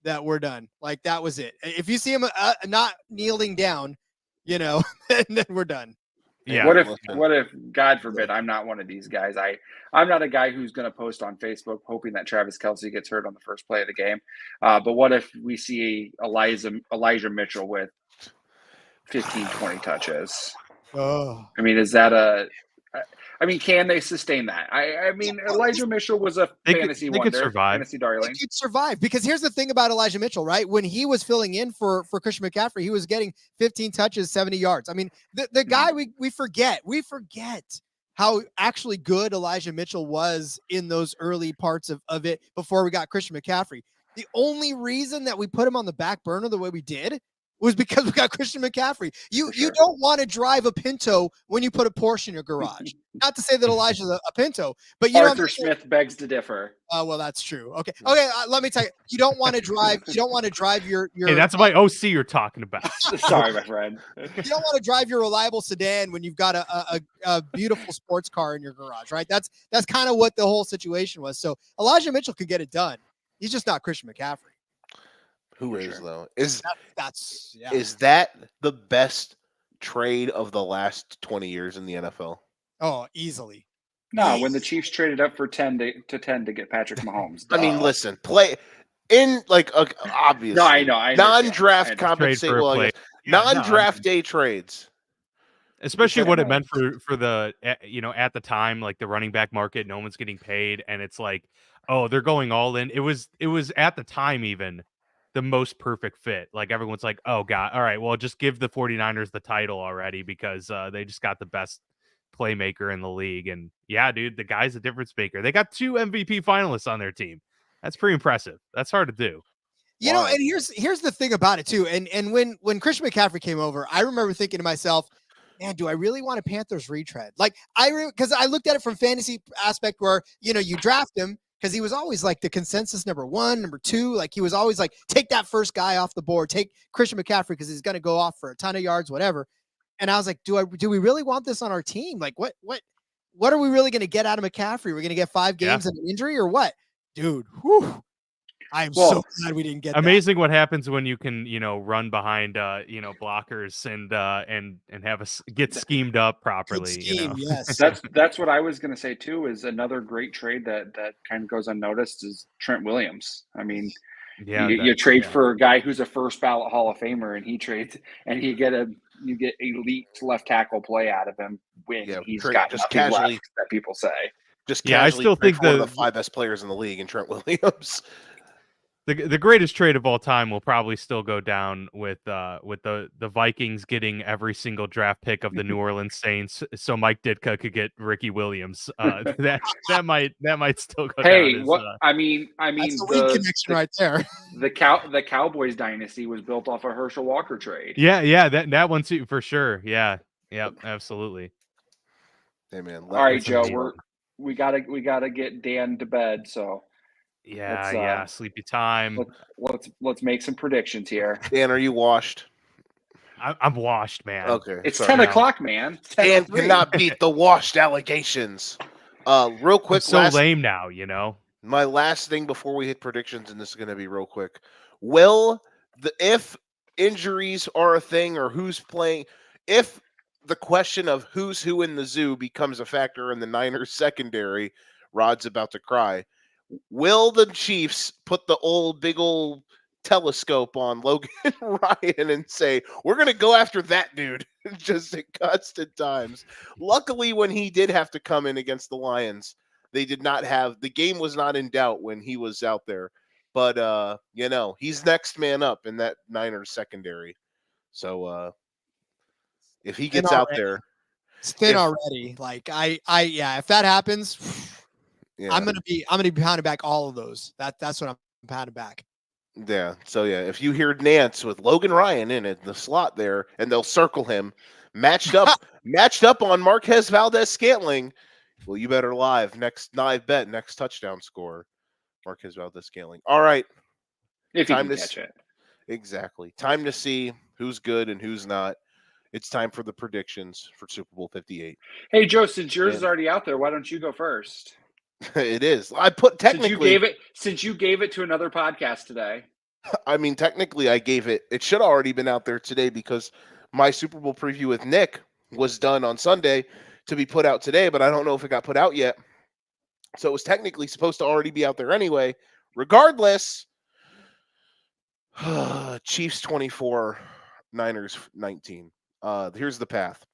that we're done. Like, that was it. If you see him not kneeling down, then we're done. Yeah. What if, God forbid, I'm not one of these guys. I'm not a guy who's going to post on Facebook hoping that Travis Kelce gets hurt on the first play of the game. But what if we see Elijah Mitchell with 15, 20 touches? Oh. I mean, can they sustain that? I mean, Elijah Mitchell was a fantasy they wonder, could survive. fantasy darling. He could survive, because here's the thing about Elijah Mitchell, right? When he was filling in for Christian McCaffrey, he was getting 15 touches, 70 yards. I mean, the guy we forget how actually good Elijah Mitchell was in those early parts of it before we got Christian McCaffrey. The only reason that we put him on the back burner the way we did was because we got Christian McCaffrey. You don't want to drive a Pinto when you put a Porsche in your garage. Not to say that Elijah's a Pinto, but Arthur Smith begs to differ. Oh, well, that's true. Okay. Let me tell you, you don't want to drive your Hey, that's my OC you're talking about. Sorry, my friend. You don't want to drive your reliable sedan when you've got a beautiful sports car in your garage, right? That's kind of what the whole situation was. So Elijah Mitchell could get it done. He's just not Christian McCaffrey. Who is though? Is that the best trade of the last 20 years in the NFL? Oh, easily. No, when the Chiefs traded up for 10 to get Patrick Mahomes. I mean, listen, play in obviously. No, I know. Non-draft compensation, non-draft day trades. Especially what it meant for the at the time, like the running back market, no one's getting paid, and it's like, oh, they're going all in. It was at the time even the most perfect fit. Like everyone's like, oh God, all right, well, just give the 49ers the title already because they just got the best playmaker in the league. And yeah, dude, the guy's a difference maker. They got 2 MVP finalists on their team. That's pretty impressive. That's hard to do. You know, and here's the thing about it too. And when Christian McCaffrey came over, I remember thinking to myself, man, do I really want a Panthers retread? Like because I looked at it from fantasy aspect where, you draft him because he was always like the consensus number 1, number 2. Like he was always like, take that first guy off the board, take Christian McCaffrey because he's going to go off for a ton of yards, whatever. And I was like, do we really want this on our team? Like what are we really going to get out of McCaffrey? We're going to get 5 games and an injury or what? Dude, whew. I'm so glad we didn't get amazing that. What happens when you can, run behind, blockers and have get schemed up properly. Yes. That's what I was going to say too, is another great trade that kind of goes unnoticed is Trent Williams. I mean, you trade for a guy who's a first ballot Hall of Famer and he trades and you get elite left tackle play out of him when he's got just casually left that people say. Just casually, I still think one of the 5 best players in the league in Trent Williams. The greatest trade of all time will probably still go down with the Vikings getting every single draft pick of the New Orleans Saints, so Mike Ditka could get Ricky Williams. That might still go down. Hey, I mean, that's the connection right there. The Cowboys dynasty was built off a Herschel Walker trade. Yeah, that one too for sure. Yeah, absolutely. Hey man, all right, Joe, we gotta get Dan to bed, so. Yeah, sleepy time. Let's make some predictions here. Dan, are you washed? I'm washed, man. Okay, it's 10 o'clock, man. Dan cannot beat the washed allegations. Real quick, I'm so lame now. My last thing before we hit predictions, and this is going to be real quick. If injuries are a thing or who's playing, if the question of who's who in the zoo becomes a factor in the Niners secondary, Rod's about to cry. Will the Chiefs put the big old telescope on Logan Ryan and say, we're going to go after that dude just at constant times? Luckily, when he did have to come in against the Lions, they did not have, the game was not in doubt when he was out there. But, he's next man up in that Niners secondary. So if he gets out there. It's thin already. Like, if that happens... Yeah. I'm gonna be pounding back all of those. That's what I'm pounding back. Yeah. So if you hear Nance with Logan Ryan in it, the slot there, and they'll circle him, matched up on Marquez Valdez-Scantling. Well, you better next touchdown score, Marquez Valdez-Scantling. All right. If you can catch it. Exactly. Time to see who's good and who's not. It's time for the predictions for Super Bowl 58. Hey Joe, since yours is already out there, why don't you go first? It is. I put technically since you gave it to another podcast today. I mean, technically, I gave it. It should have already been out there today because my Super Bowl preview with Nick was done on Sunday to be put out today, but I don't know if it got put out yet. So it was technically supposed to already be out there anyway. Regardless, Chiefs 24, Niners 19. Here's the path.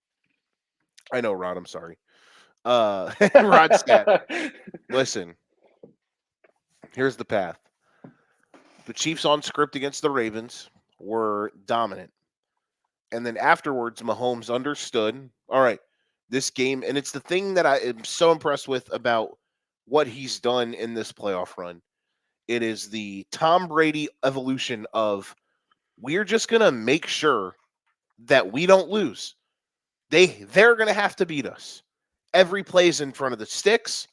I know, Rod, I'm sorry. Rod stat. Listen, here's the path. The Chiefs on script against the Ravens were dominant. And then afterwards, Mahomes understood, all right, this game, and it's the thing that I am so impressed with about what he's done in this playoff run. It is the Tom Brady evolution of we're just going to make sure that we don't lose. They're going to have to beat us. Every play's in front of the sticks.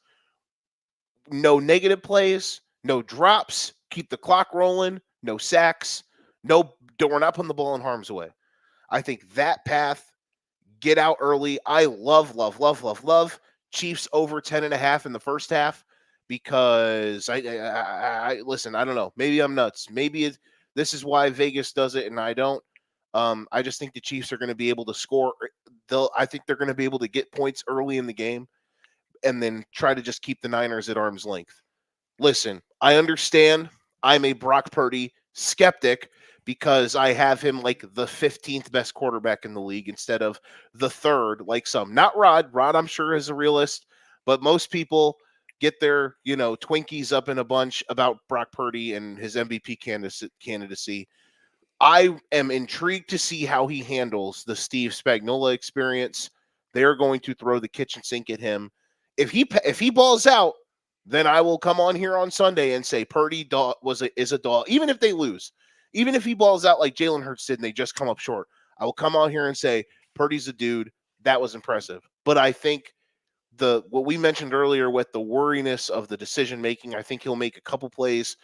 No negative plays, no drops, keep the clock rolling, no sacks, we're not putting the ball in harm's way. I think that path, get out early. I love Chiefs over 10.5 in the first half because I listen, I don't know. Maybe I'm nuts. Maybe this is why Vegas does it and I don't. I just think the Chiefs are going to be able to score. I think they're going to be able to get points early in the game and then try to just keep the Niners at arm's length. Listen, I understand I'm a Brock Purdy skeptic because I have him like the 15th best quarterback in the league instead of the third, like some. Not Rod. Rod, I'm sure, is a realist, but most people get their, Twinkies up in a bunch about Brock Purdy and his MVP candidacy. I am intrigued to see how he handles the Steve Spagnuolo experience. They're going to throw the kitchen sink at him. If he balls out, then I will come on here on Sunday and say Purdy is a dog. Even if they lose, even if he balls out like Jalen Hurts did and they just come up short, I will come on here and say Purdy's a dude. That was impressive. But I think what we mentioned earlier with the worriness of the decision making, I think he'll make a couple plays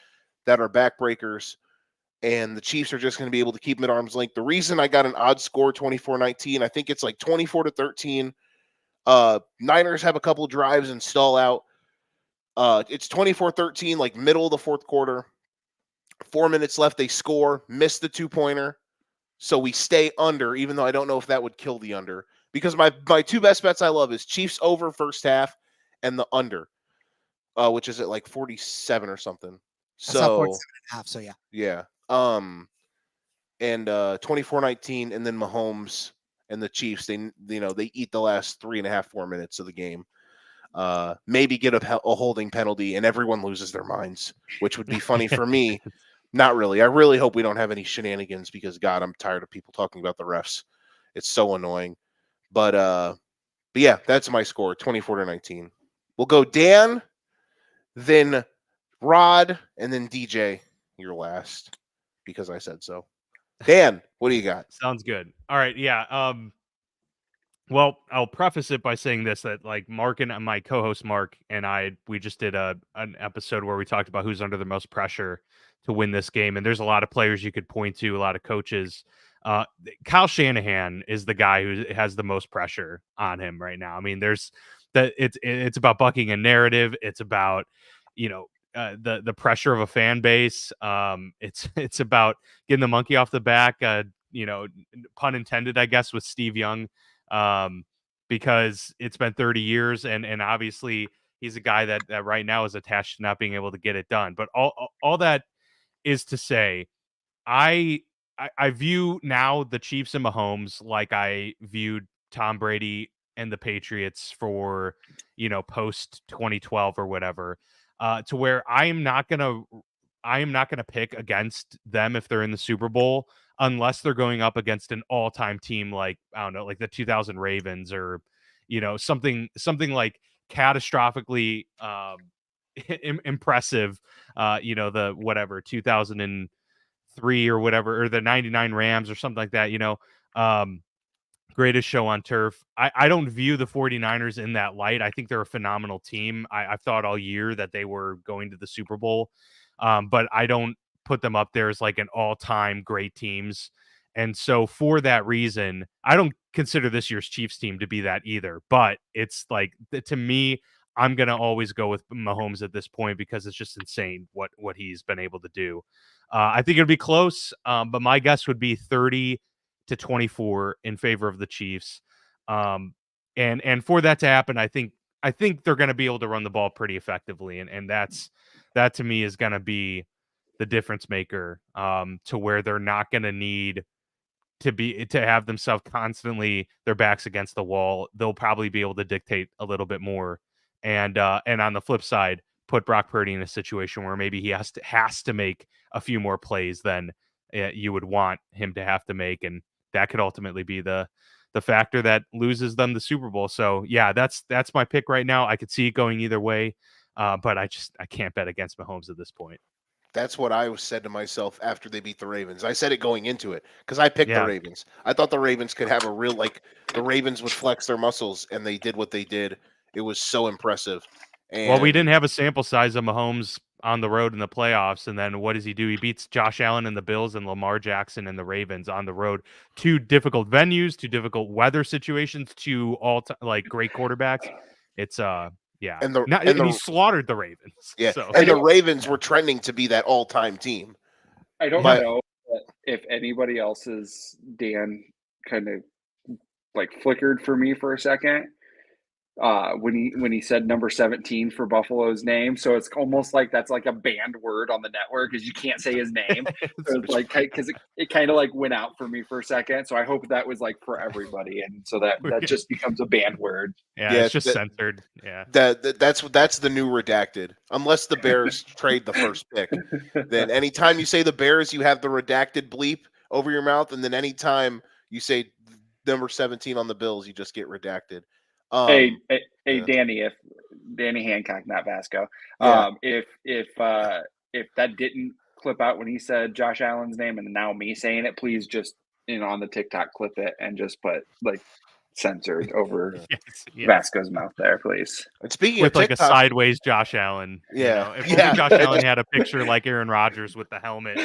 that are backbreakers. And the Chiefs are just going to be able to keep him at arm's length. The reason I got an odd score, 24-19, I think it's like 24-13. Niners have a couple drives and stall out. It's 24-13, like middle of the fourth quarter. 4 minutes left. They score, miss the 2-pointer. So we stay under, even though I don't know if that would kill the under. Because my two best bets I love is Chiefs over first half and the under, which is at like 47 or something. So 47.5, so yeah. Yeah. And 24-19, and then Mahomes and the Chiefs, they eat the last 3.5, 4 minutes of the game. Maybe get a holding penalty, and everyone loses their minds, which would be funny for me. Not really. I really hope we don't have any shenanigans because, God, I'm tired of people talking about the refs. It's so annoying. But yeah, that's my score, 24-19. We'll go Dan, then Rod, and then DJ. You're last because I said so. Dan, what do you got? Sounds good. All right. Yeah. Well, I'll preface it by saying this, that like Mark and my co-host Mark and we just did an episode where we talked about who's under the most pressure to win this game. And there's a lot of players you could point to, a lot of coaches. Kyle Shanahan is the guy who has the most pressure on him right now. I mean, it's about bucking a narrative. It's about, the pressure of a fan base. It's about getting the monkey off the back, pun intended, I guess, with Steve Young. Because it's been 30 years and obviously he's a guy that right now is attached to not being able to get it done. But all that is to say, I view now the Chiefs and Mahomes like I viewed Tom Brady and the Patriots for, post 2012 or whatever, to where I am not gonna pick against them if they're in the Super Bowl, unless they're going up against an all-time team like, I don't know, like the 2000 Ravens or, something like catastrophically impressive, the whatever 2003 or whatever, or the 99 Rams or something like that, greatest show on turf. I don't view the 49ers in that light. I think they're a phenomenal team. I've thought all year that they were going to the Super Bowl, but I don't put them up there as like an all-time great teams. And so for that reason, I don't consider this year's Chiefs team to be that either. But it's like, to me, I'm going to always go with Mahomes at this point because it's just insane what he's been able to do. I think it'll be close, but my guess would be 30-24 in favor of the Chiefs. And for that to happen, I think they're going to be able to run the ball pretty effectively, and that to me is going to be the difference maker, to where they're not going to need to have themselves constantly their backs against the wall. They'll probably be able to dictate a little bit more, and on the flip side, put Brock Purdy in a situation where maybe he has to make a few more plays than you would want him to have to make, and that could ultimately be the factor that loses them the Super Bowl. So yeah, that's my pick right now. I could see it going either way, but I can't bet against Mahomes at this point. That's what I said to myself after they beat the Ravens. I said it going into it because I picked the Yeah. Ravens. I thought the Ravens could have a real, the Ravens would flex their muscles, and they did what they did. It was so impressive. And Well, we didn't have a sample size of Mahomes on the road in the playoffs, and then what does he do? He beats Josh Allen and the Bills and Lamar Jackson and the Ravens on the road. Two difficult venues, two difficult weather situations, two great quarterbacks. It's yeah, and he slaughtered the Ravens. Yeah, so. and the Ravens were trending to be that all-time team. I don't know if anybody else's Dan kind of flickered for me for a second when he said number 17 for Buffalo's name. So it's almost like that's like a banned word on the network because you can't say his name. So it's because it kind of went out for me for a second. So I hope that was for everybody, and so that just becomes a banned word. Yeah, it's just censored. Yeah, that's the new redacted. Unless the Bears trade the first pick, then anytime you say the Bears, you have the redacted bleep over your mouth, and then anytime you say number 17 on the Bills, you just get redacted. Hey, Danny, if Danny Hancock, not Vasco, if that didn't clip out when he said Josh Allen's name and now me saying it, please just on the TikTok clip it and just put censored over Vasco's mouth there, please. And speaking with of TikTok, a sideways Josh Allen, if only Josh Allen had a picture like Aaron Rodgers with the helmet,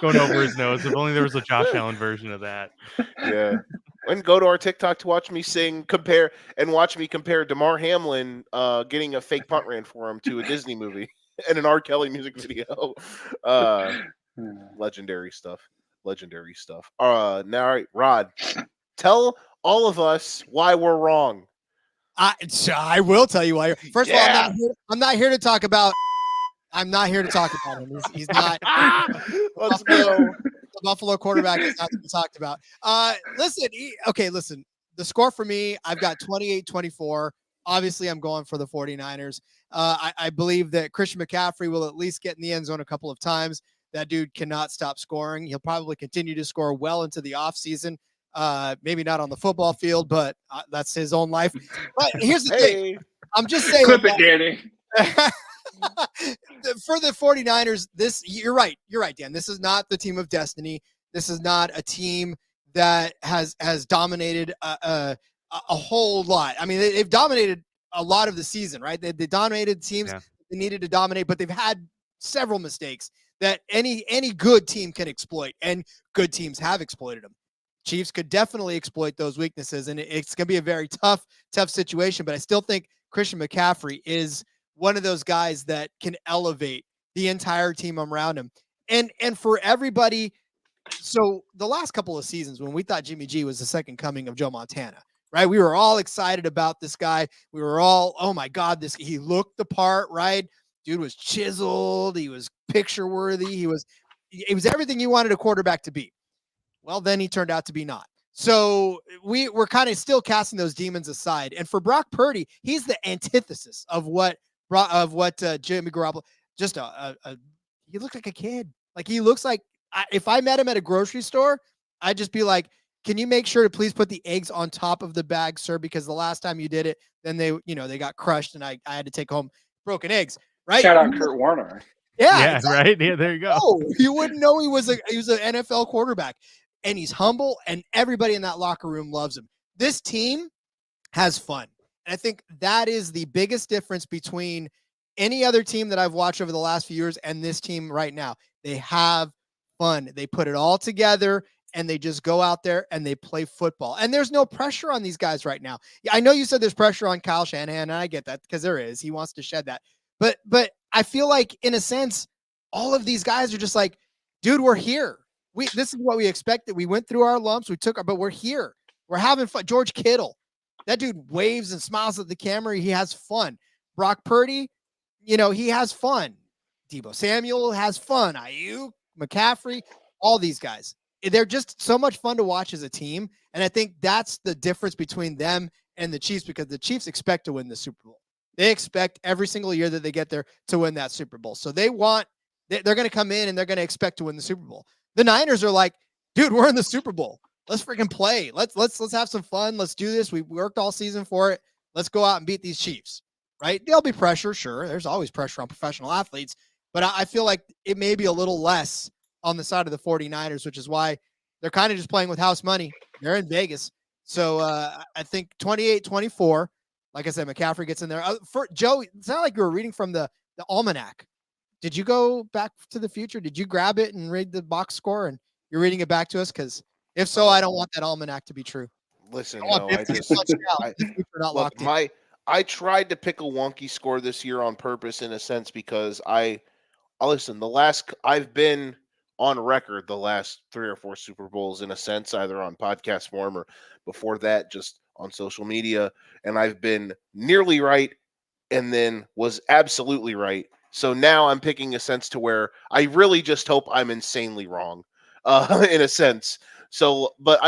going over his nose. If only there was a Josh Allen version of that. Yeah. And go to our TikTok to watch me watch me compare DeMar Hamlin getting a fake punt ran for him to a Disney movie and an R. Kelly music video. Legendary stuff. Now, all right, Rod, tell all of us why we're wrong. I will tell you why. First of all, I'm not here to talk about. I'm not here to talk about him. He's not. Let's go. The Buffalo quarterback is not to be talked about. Listen. The score for me, I've got 28-24. Obviously, I'm going for the 49ers. I believe that Christian McCaffrey will at least get in the end zone a couple of times. That dude cannot stop scoring. He'll probably continue to score well into the offseason. Maybe not on the football field, but that's his own life. But here's the thing. I'm just saying. Clip it, Danny. For the 49ers, you're right, Dan. This is not the team of destiny. This is not a team that has dominated a whole lot. I mean, they've dominated a lot of the season, right? They dominated teams they needed to dominate, but they've had several mistakes that any good team can exploit, and good teams have exploited them. Chiefs could definitely exploit those weaknesses, and it's going to be a very tough situation, but I still think Christian McCaffrey is one of those guys that can elevate the entire team around him. And for everybody, so the last couple of seasons when we thought Jimmy G was the second coming of Joe Montana, right? We were all excited about this guy. We were all, oh my God, he looked the part, right? Dude was chiseled. He was picture worthy. It was everything you wanted a quarterback to be. Well, then he turned out to be not. So we're kind of still casting those demons aside. And for Brock Purdy, he's the antithesis of what Jimmy Garoppolo, he looked like a kid. He looks like, if I met him at a grocery store, I'd just be like, can you make sure to please put the eggs on top of the bag, sir? Because the last time you did it, then they got crushed and I had to take home broken eggs, right? Shout out Kurt Warner. Yeah, exactly. Right. Yeah, there you go. Oh, you wouldn't know he was an NFL quarterback, and he's humble, and everybody in that locker room loves him. This team has fun. And I think that is the biggest difference between any other team that I've watched over the last few years and this team right now. They have fun. They put it all together and they just go out there and they play football. And there's no pressure on these guys right now. Yeah, I know you said there's pressure on Kyle Shanahan, and I get that because there is. He wants to shed that. But I feel like, in a sense, all of these guys are just like, dude, we're here. This is what we expected. We went through our lumps. But we're here. We're having fun. George Kittle, that dude waves and smiles at the camera. He has fun. Brock Purdy, he has fun. Deebo Samuel has fun. Ayuk, McCaffrey, all these guys. They're just so much fun to watch as a team. And I think that's the difference between them and the Chiefs, because the Chiefs expect to win the Super Bowl. They expect every single year that they get there to win that Super Bowl. So they're going to come in and they're going to expect to win the Super Bowl. The Niners are like, dude, we're in the Super Bowl. Let's freaking play. Let's have some fun. Let's do this. We worked all season for it. Let's go out and beat these Chiefs, right? There'll be pressure. Sure. There's always pressure on professional athletes, but I feel like it may be a little less on the side of the 49ers, which is why they're kind of just playing with house money. They're in Vegas. So I think 28-24, like I said, McCaffrey gets in there. For Joe, it's not like you were reading from the almanac. Did you go back to the future? Did you grab it and read the box score and you're reading it back to us? Because if so, I don't want that almanac to be true. Listen, I tried to pick a wonky score this year on purpose, in a sense, because listen, I've been on record the last 3 or 4 Super Bowls, in a sense, either on podcast form or before that, just on social media. And I've been nearly right and then was absolutely right. So now I'm picking a sense to where I really just hope I'm insanely wrong, in a sense. So, but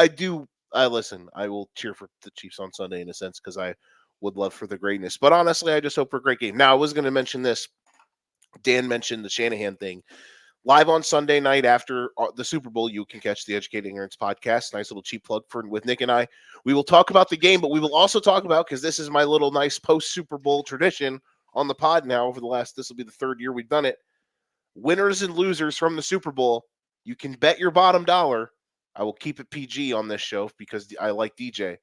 listen, I will cheer for the Chiefs on Sunday, in a sense, because I would love for the greatness. But honestly, I just hope for a great game. Now, I was going to mention this. Dan mentioned the Shanahan thing. Live on Sunday night after the Super Bowl, you can catch the Educating Ignorance podcast. Nice little cheap plug with Nick and I. We will talk about the game, but we will also talk about, because this is my little nice post-Super Bowl tradition on the pod now this will be the 3rd year we've done it. Winners and losers from the Super Bowl. You can bet your bottom dollar. I will keep it PG on this show because I like DJ.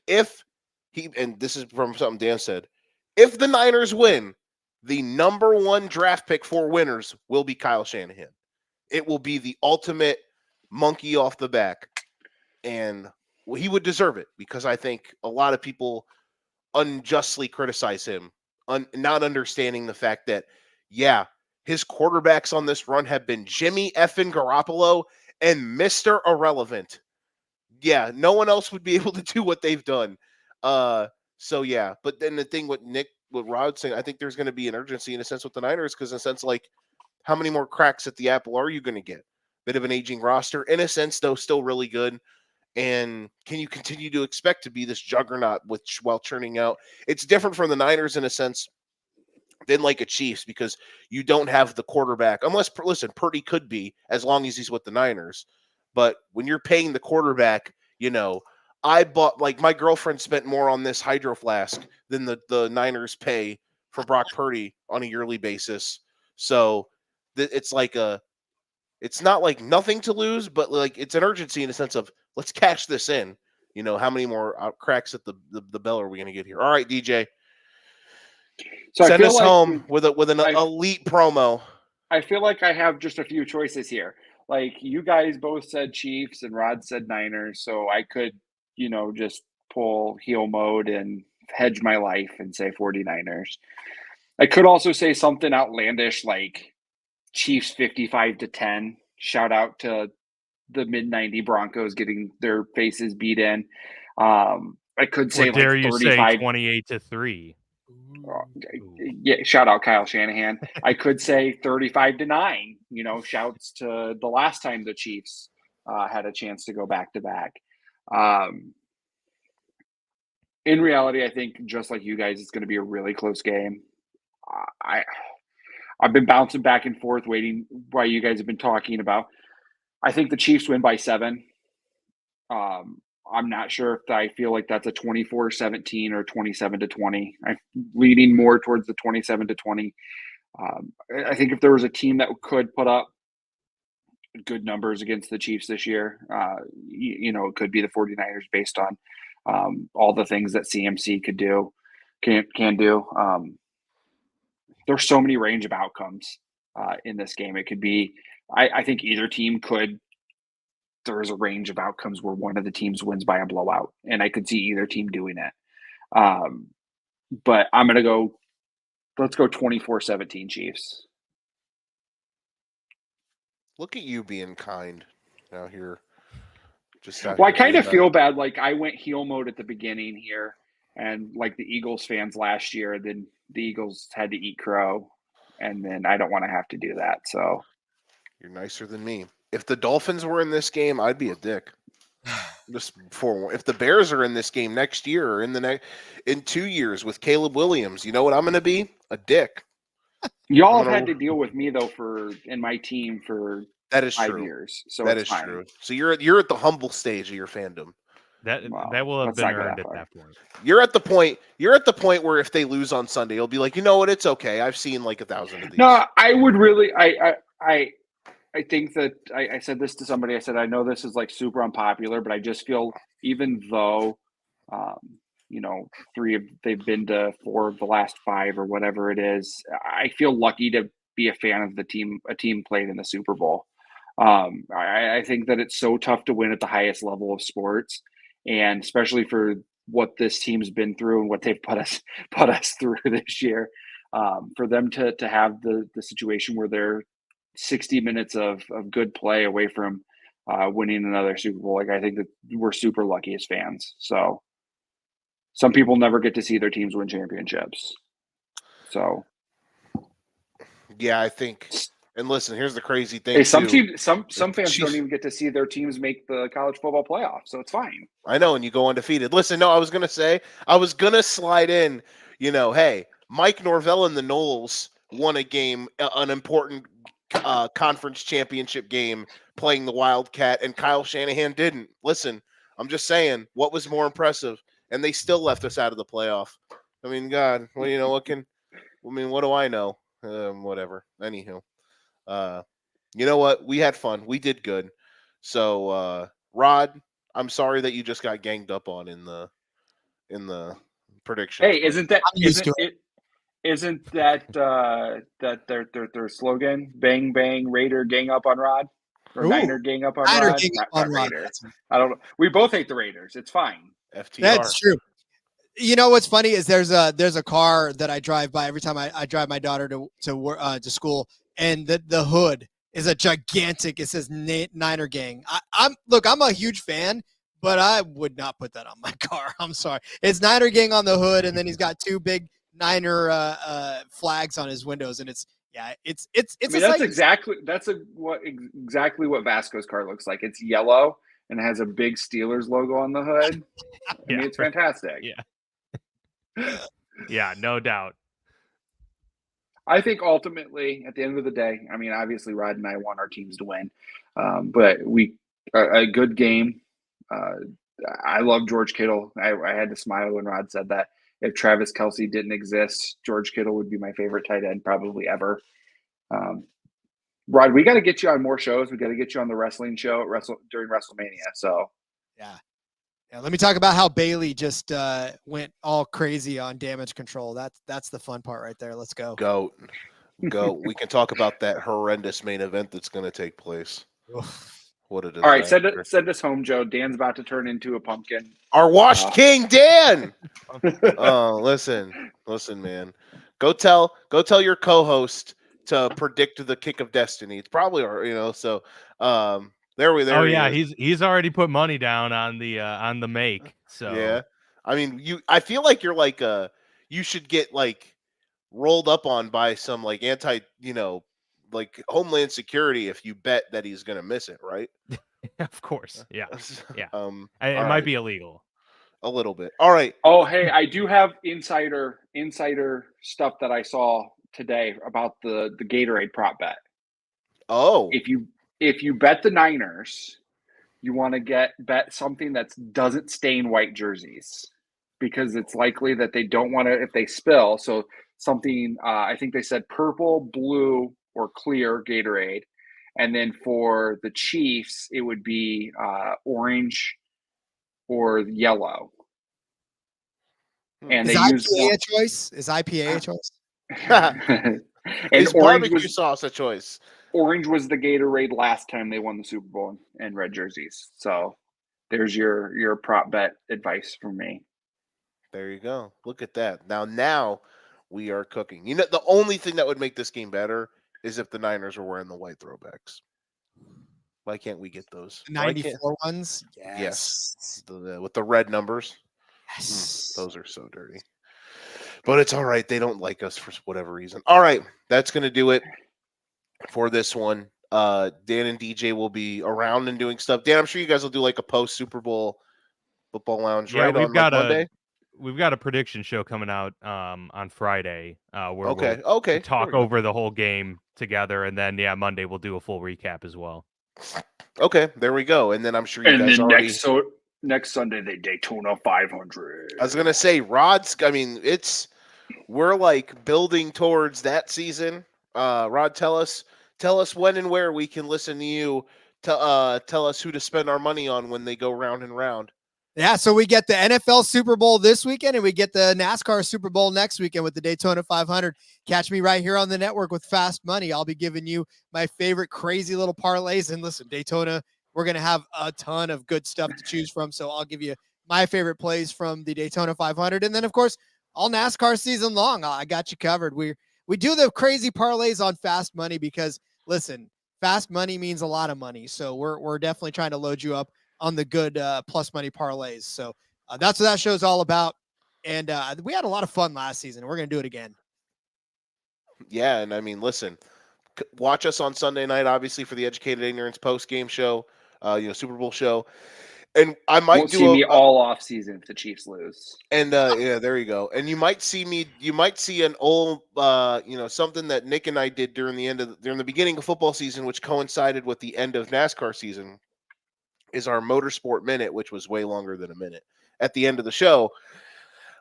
And this is from something Dan said, if the Niners win, the number 1 draft pick for winners will be Kyle Shanahan. It will be the ultimate monkey off the back. And he would deserve it, because I think a lot of people unjustly criticize him, not understanding the fact that, his quarterbacks on this run have been Jimmy effing Garoppolo and Mr. Irrelevant. Yeah, no one else would be able to do what they've done. But then the thing with what Rod's saying, I think there's going to be an urgency, in a sense, with the Niners, because in a sense, like, how many more cracks at the apple are you going to get? Bit of an aging roster, in a sense, though, still really good. And can you continue to expect to be this juggernaut while churning out? It's different from the Niners, in a sense, than like a Chiefs, because you don't have the quarterback. Listen, Purdy could be, as long as he's with the Niners. But when you're paying the quarterback, I bought, like, my girlfriend spent more on this Hydro Flask than the Niners pay for Brock Purdy on a yearly basis. So it's not like nothing to lose, but like it's an urgency, in a sense of, let's cash this in. How many more cracks at the bell are we going to get here? All right, DJ. So send us home with an elite promo. I feel like I have just a few choices here. Like, you guys both said Chiefs and Rod said Niners, so I could, just pull heel mode and hedge my life and say 49ers. I could also say something outlandish like Chiefs 55-10. Shout out to the mid-90 Broncos getting their faces beat in. I could say, like, 35, 28-3. Yeah, shout out Kyle Shanahan. I could say 35-9. Shouts to the last time the Chiefs had a chance to go back to back. In reality, I think, just like you guys, it's going to be a really close game. I've been bouncing back and forth, waiting while you guys have been talking about. I think the Chiefs win by 7. I'm not sure if I feel like that's a 24-17 or 27-20. I'm leaning more towards the 27-20. I think if there was a team that could put up good numbers against the Chiefs this year, it could be the 49ers, based on all the things that CMC can do. There's so many range of outcomes in this game. It could be, I think either team could. There's a range of outcomes where one of the teams wins by a blowout, and I could see either team doing it. But I'm going to go, let's go 24-17 Chiefs. Look at you being kind out here. Just out Well, I here kind of being, feel bad. Like I went heel mode at the beginning here, and like the Eagles fans last year, then the Eagles had to eat crow, and then I don't want to have to do that. So you're nicer than me. If the Dolphins were in this game, I'd be a dick. Just for if the Bears are in this game next year or in 2 years with Caleb Williams, you know what I'm going to be? A dick. y'all have had to deal with me though in my team for That is 5 true. years, so That it's is fine. true. So you're at the humble stage of your fandom. That Wow, that will have let's been not go earned that at far. that point. You're at the point where if they lose on Sunday, you'll be like, you know what, it's okay. I've seen like 1,000 of these. No, I would really. I think that I said this to somebody. I said I know this is like super unpopular, but I just feel even though, you know, they've been to 4 of the last 5 or whatever it is. I feel lucky to be a fan of a team played in the Super Bowl. I think that it's so tough to win at the highest level of sports, and especially for what this team's been through and what they've put us through this year. For them to have the situation where they're 60 minutes of good play away from winning another Super Bowl, like I think that we're super lucky as fans. So some people never get to see their teams win championships. So Yeah, I think. And listen, here's the crazy thing. hey, some too. some fans Chiefs- don't even get to see their teams make the college football playoff, so it's fine. I know, and you go undefeated. Listen, no, I was gonna slide in. You know, hey, Mike Norvell and the Knowles won a game, an important conference championship game, playing the Wildcat, and Kyle Shanahan didn't. Listen, I'm just saying, what was more impressive? And they still left us out of the playoff. I mean, God, well, you know what what do I know? Whatever. Anywho, you know what? We had fun. We did good. So, Rod, I'm sorry that you just got ganged up on in the prediction. Hey, isn't that I'm used isn't to it? Isn't that that their slogan? Bang bang Raider gang up on Rod, or Ooh, Niner gang up on Niner Rod? gang up on Rod. Raider. I don't know. We both hate the Raiders. It's fine. FTR. That's true. You know what's funny is there's a car that I drive by every time I drive my daughter to school, and the hood is a gigantic. It says Niner Gang. I'm a huge fan, but I would not put that on my car. I'm sorry. It's Niner Gang on the hood, and then he's got 2 big Niner flags on his windows, and it's I mean, that's exactly what Vasco's car looks like. It's yellow and has a big Steelers logo on the hood. I mean, it's fantastic. Yeah. Yeah, no doubt. I think ultimately, at the end of the day, I mean, obviously, Rod and I want our teams to win, but a good game. I love George Kittle. I had to smile when Rod said that. If Travis Kelce didn't exist, George Kittle would be my favorite tight end probably ever. Rod, we got to get you on more shows. We got to get you on the wrestling show during WrestleMania. So yeah. Let me talk about how Bailey just went all crazy on damage control. That's the fun part right there. Let's go. Go. We can talk about that horrendous main event that's going to take place. What it is. All right, send us home, Joe. Dan's about to turn into a pumpkin. Our washed king, Dan. Oh, listen, man. Go tell your co-host to predict the kick of destiny. It's probably, so there. Oh yeah, he's already put money down on the make. So yeah, I mean, I feel like you're like you should get like rolled up on by some like like Homeland Security if you bet that he's gonna miss it, right? Of course, yeah. It might be illegal a little bit. All right. Oh, hey, I do have insider stuff that I saw today about the Gatorade prop bet. Oh, if you bet the Niners, you want to bet something that doesn't stain white jerseys, because it's likely that they don't want to if they spill. So something I think they said purple, blue, or clear Gatorade, and then for the Chiefs it would be orange or yellow. And is IPA a choice? Is IPA a choice? And is barbecue sauce a choice? Orange was the Gatorade last time they won the Super Bowl in red jerseys. So there's your prop bet advice from me. There you go. Look at that. Now we are cooking. You know, the only thing that would make this game better is if the Niners were wearing the white throwbacks. Why can't we get those? The Why can't? 94 ones. Yes. With the red numbers. Yes. Those are so dirty. But it's all right. They don't like us for whatever reason. All right. That's going to do it for this one. Dan and DJ will be around and doing stuff. Dan, I'm sure you guys will do like a post Super Bowl football lounge, Yeah, right? we've On got Monday. We've got a prediction show coming out on Friday where Okay. we'll Okay. talk There we go. over the whole game together, and then Monday we'll do a full recap as well. Okay, there we go. And then I'm sure you And guys then already. next Sunday, they Daytona 500. I was gonna say, Rod's. I mean, we're like building towards that season. Rod, tell us when and where we can listen to you. Tell us who to spend our money on when they go round and round. Yeah, so we get the NFL Super Bowl this weekend, and we get the NASCAR Super Bowl next weekend with the Daytona 500. Catch me right here on the network with Fast Money. I'll be giving you my favorite crazy little parlays. And listen, Daytona, we're going to have a ton of good stuff to choose from. So I'll give you my favorite plays from the Daytona 500. And then, of course, all NASCAR season long, I got you covered. We do the crazy parlays on Fast Money because, listen, Fast Money means a lot of money. So we're definitely trying to load you up on the good plus money parlays. So that's what that show's all about. And we had a lot of fun last season. We're going to do it again. Yeah, and I mean, listen, watch us on Sunday night, obviously, for the Educated Ignorance post-game show, Super Bowl show. And I might Won't do see me all off season if the Chiefs lose. And yeah, there you go. And you might see an old, something that Nick and I did during the beginning of football season, which coincided with the end of NASCAR season, is our Motorsport Minute, which was way longer than a minute. At the end of the show,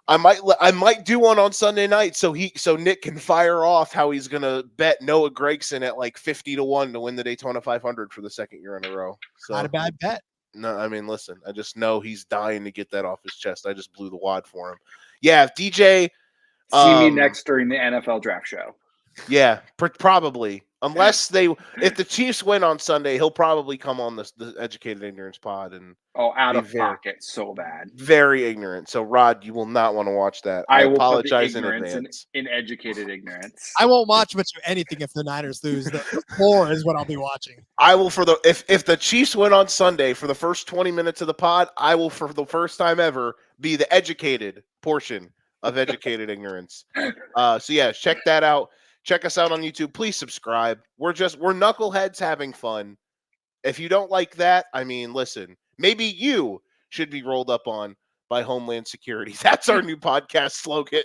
I might do one on Sunday night so Nick can fire off how he's gonna bet Noah Gragson at like 50-1 to win the Daytona 500 for the second year in a row. So Not a bad bet. No, I mean, listen, I just know he's dying to get that off his chest. I just blew the wad for him. Yeah, if DJ see me next during the NFL draft show. Yeah, probably. If the Chiefs win on Sunday, he'll probably come on the Educated Ignorance pod and out of pocket so bad. Very ignorant. So Rod, you will not want to watch that. I will apologize put the in advance. in educated ignorance. I won't watch much of anything if the Niners lose. The floor is what I'll be watching. I will if the Chiefs win on Sunday for the first 20 minutes of the pod, I will for the first time ever be the educated portion of Educated Ignorance. So yeah, check that out. Check us out on YouTube. Please subscribe. We're knuckleheads having fun. If you don't like that, I mean, listen, maybe you should be rolled up on by Homeland Security. That's our new podcast slogan,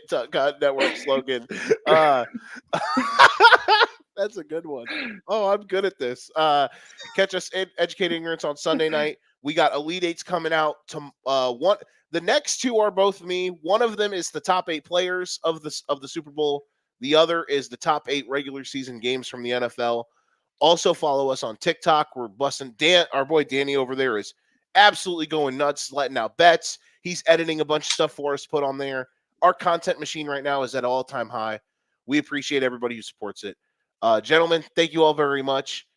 network slogan. That's a good one. Oh, I'm good at this. Catch us in Educated Ignorance on Sunday night. We got Elite Eights coming out. The next two are both me. One of them is the top 8 players of the Super Bowl. The other is the top 8 regular season games from the NFL. Also follow us on TikTok. We're busting our boy Danny over there is absolutely going nuts, letting out bets. He's editing a bunch of stuff for us to put on there. Our content machine right now is at an all-time high. We appreciate everybody who supports it. Gentlemen, thank you all very much.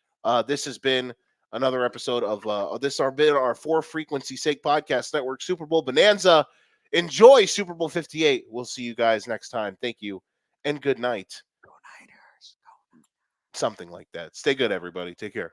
This has been another episode of our For Frequency Sake Podcast Network Super Bowl Bonanza. Enjoy Super Bowl 58. We'll see you guys next time. Thank you. And good night. Go Niners. Something like that. Stay good, everybody. Take care.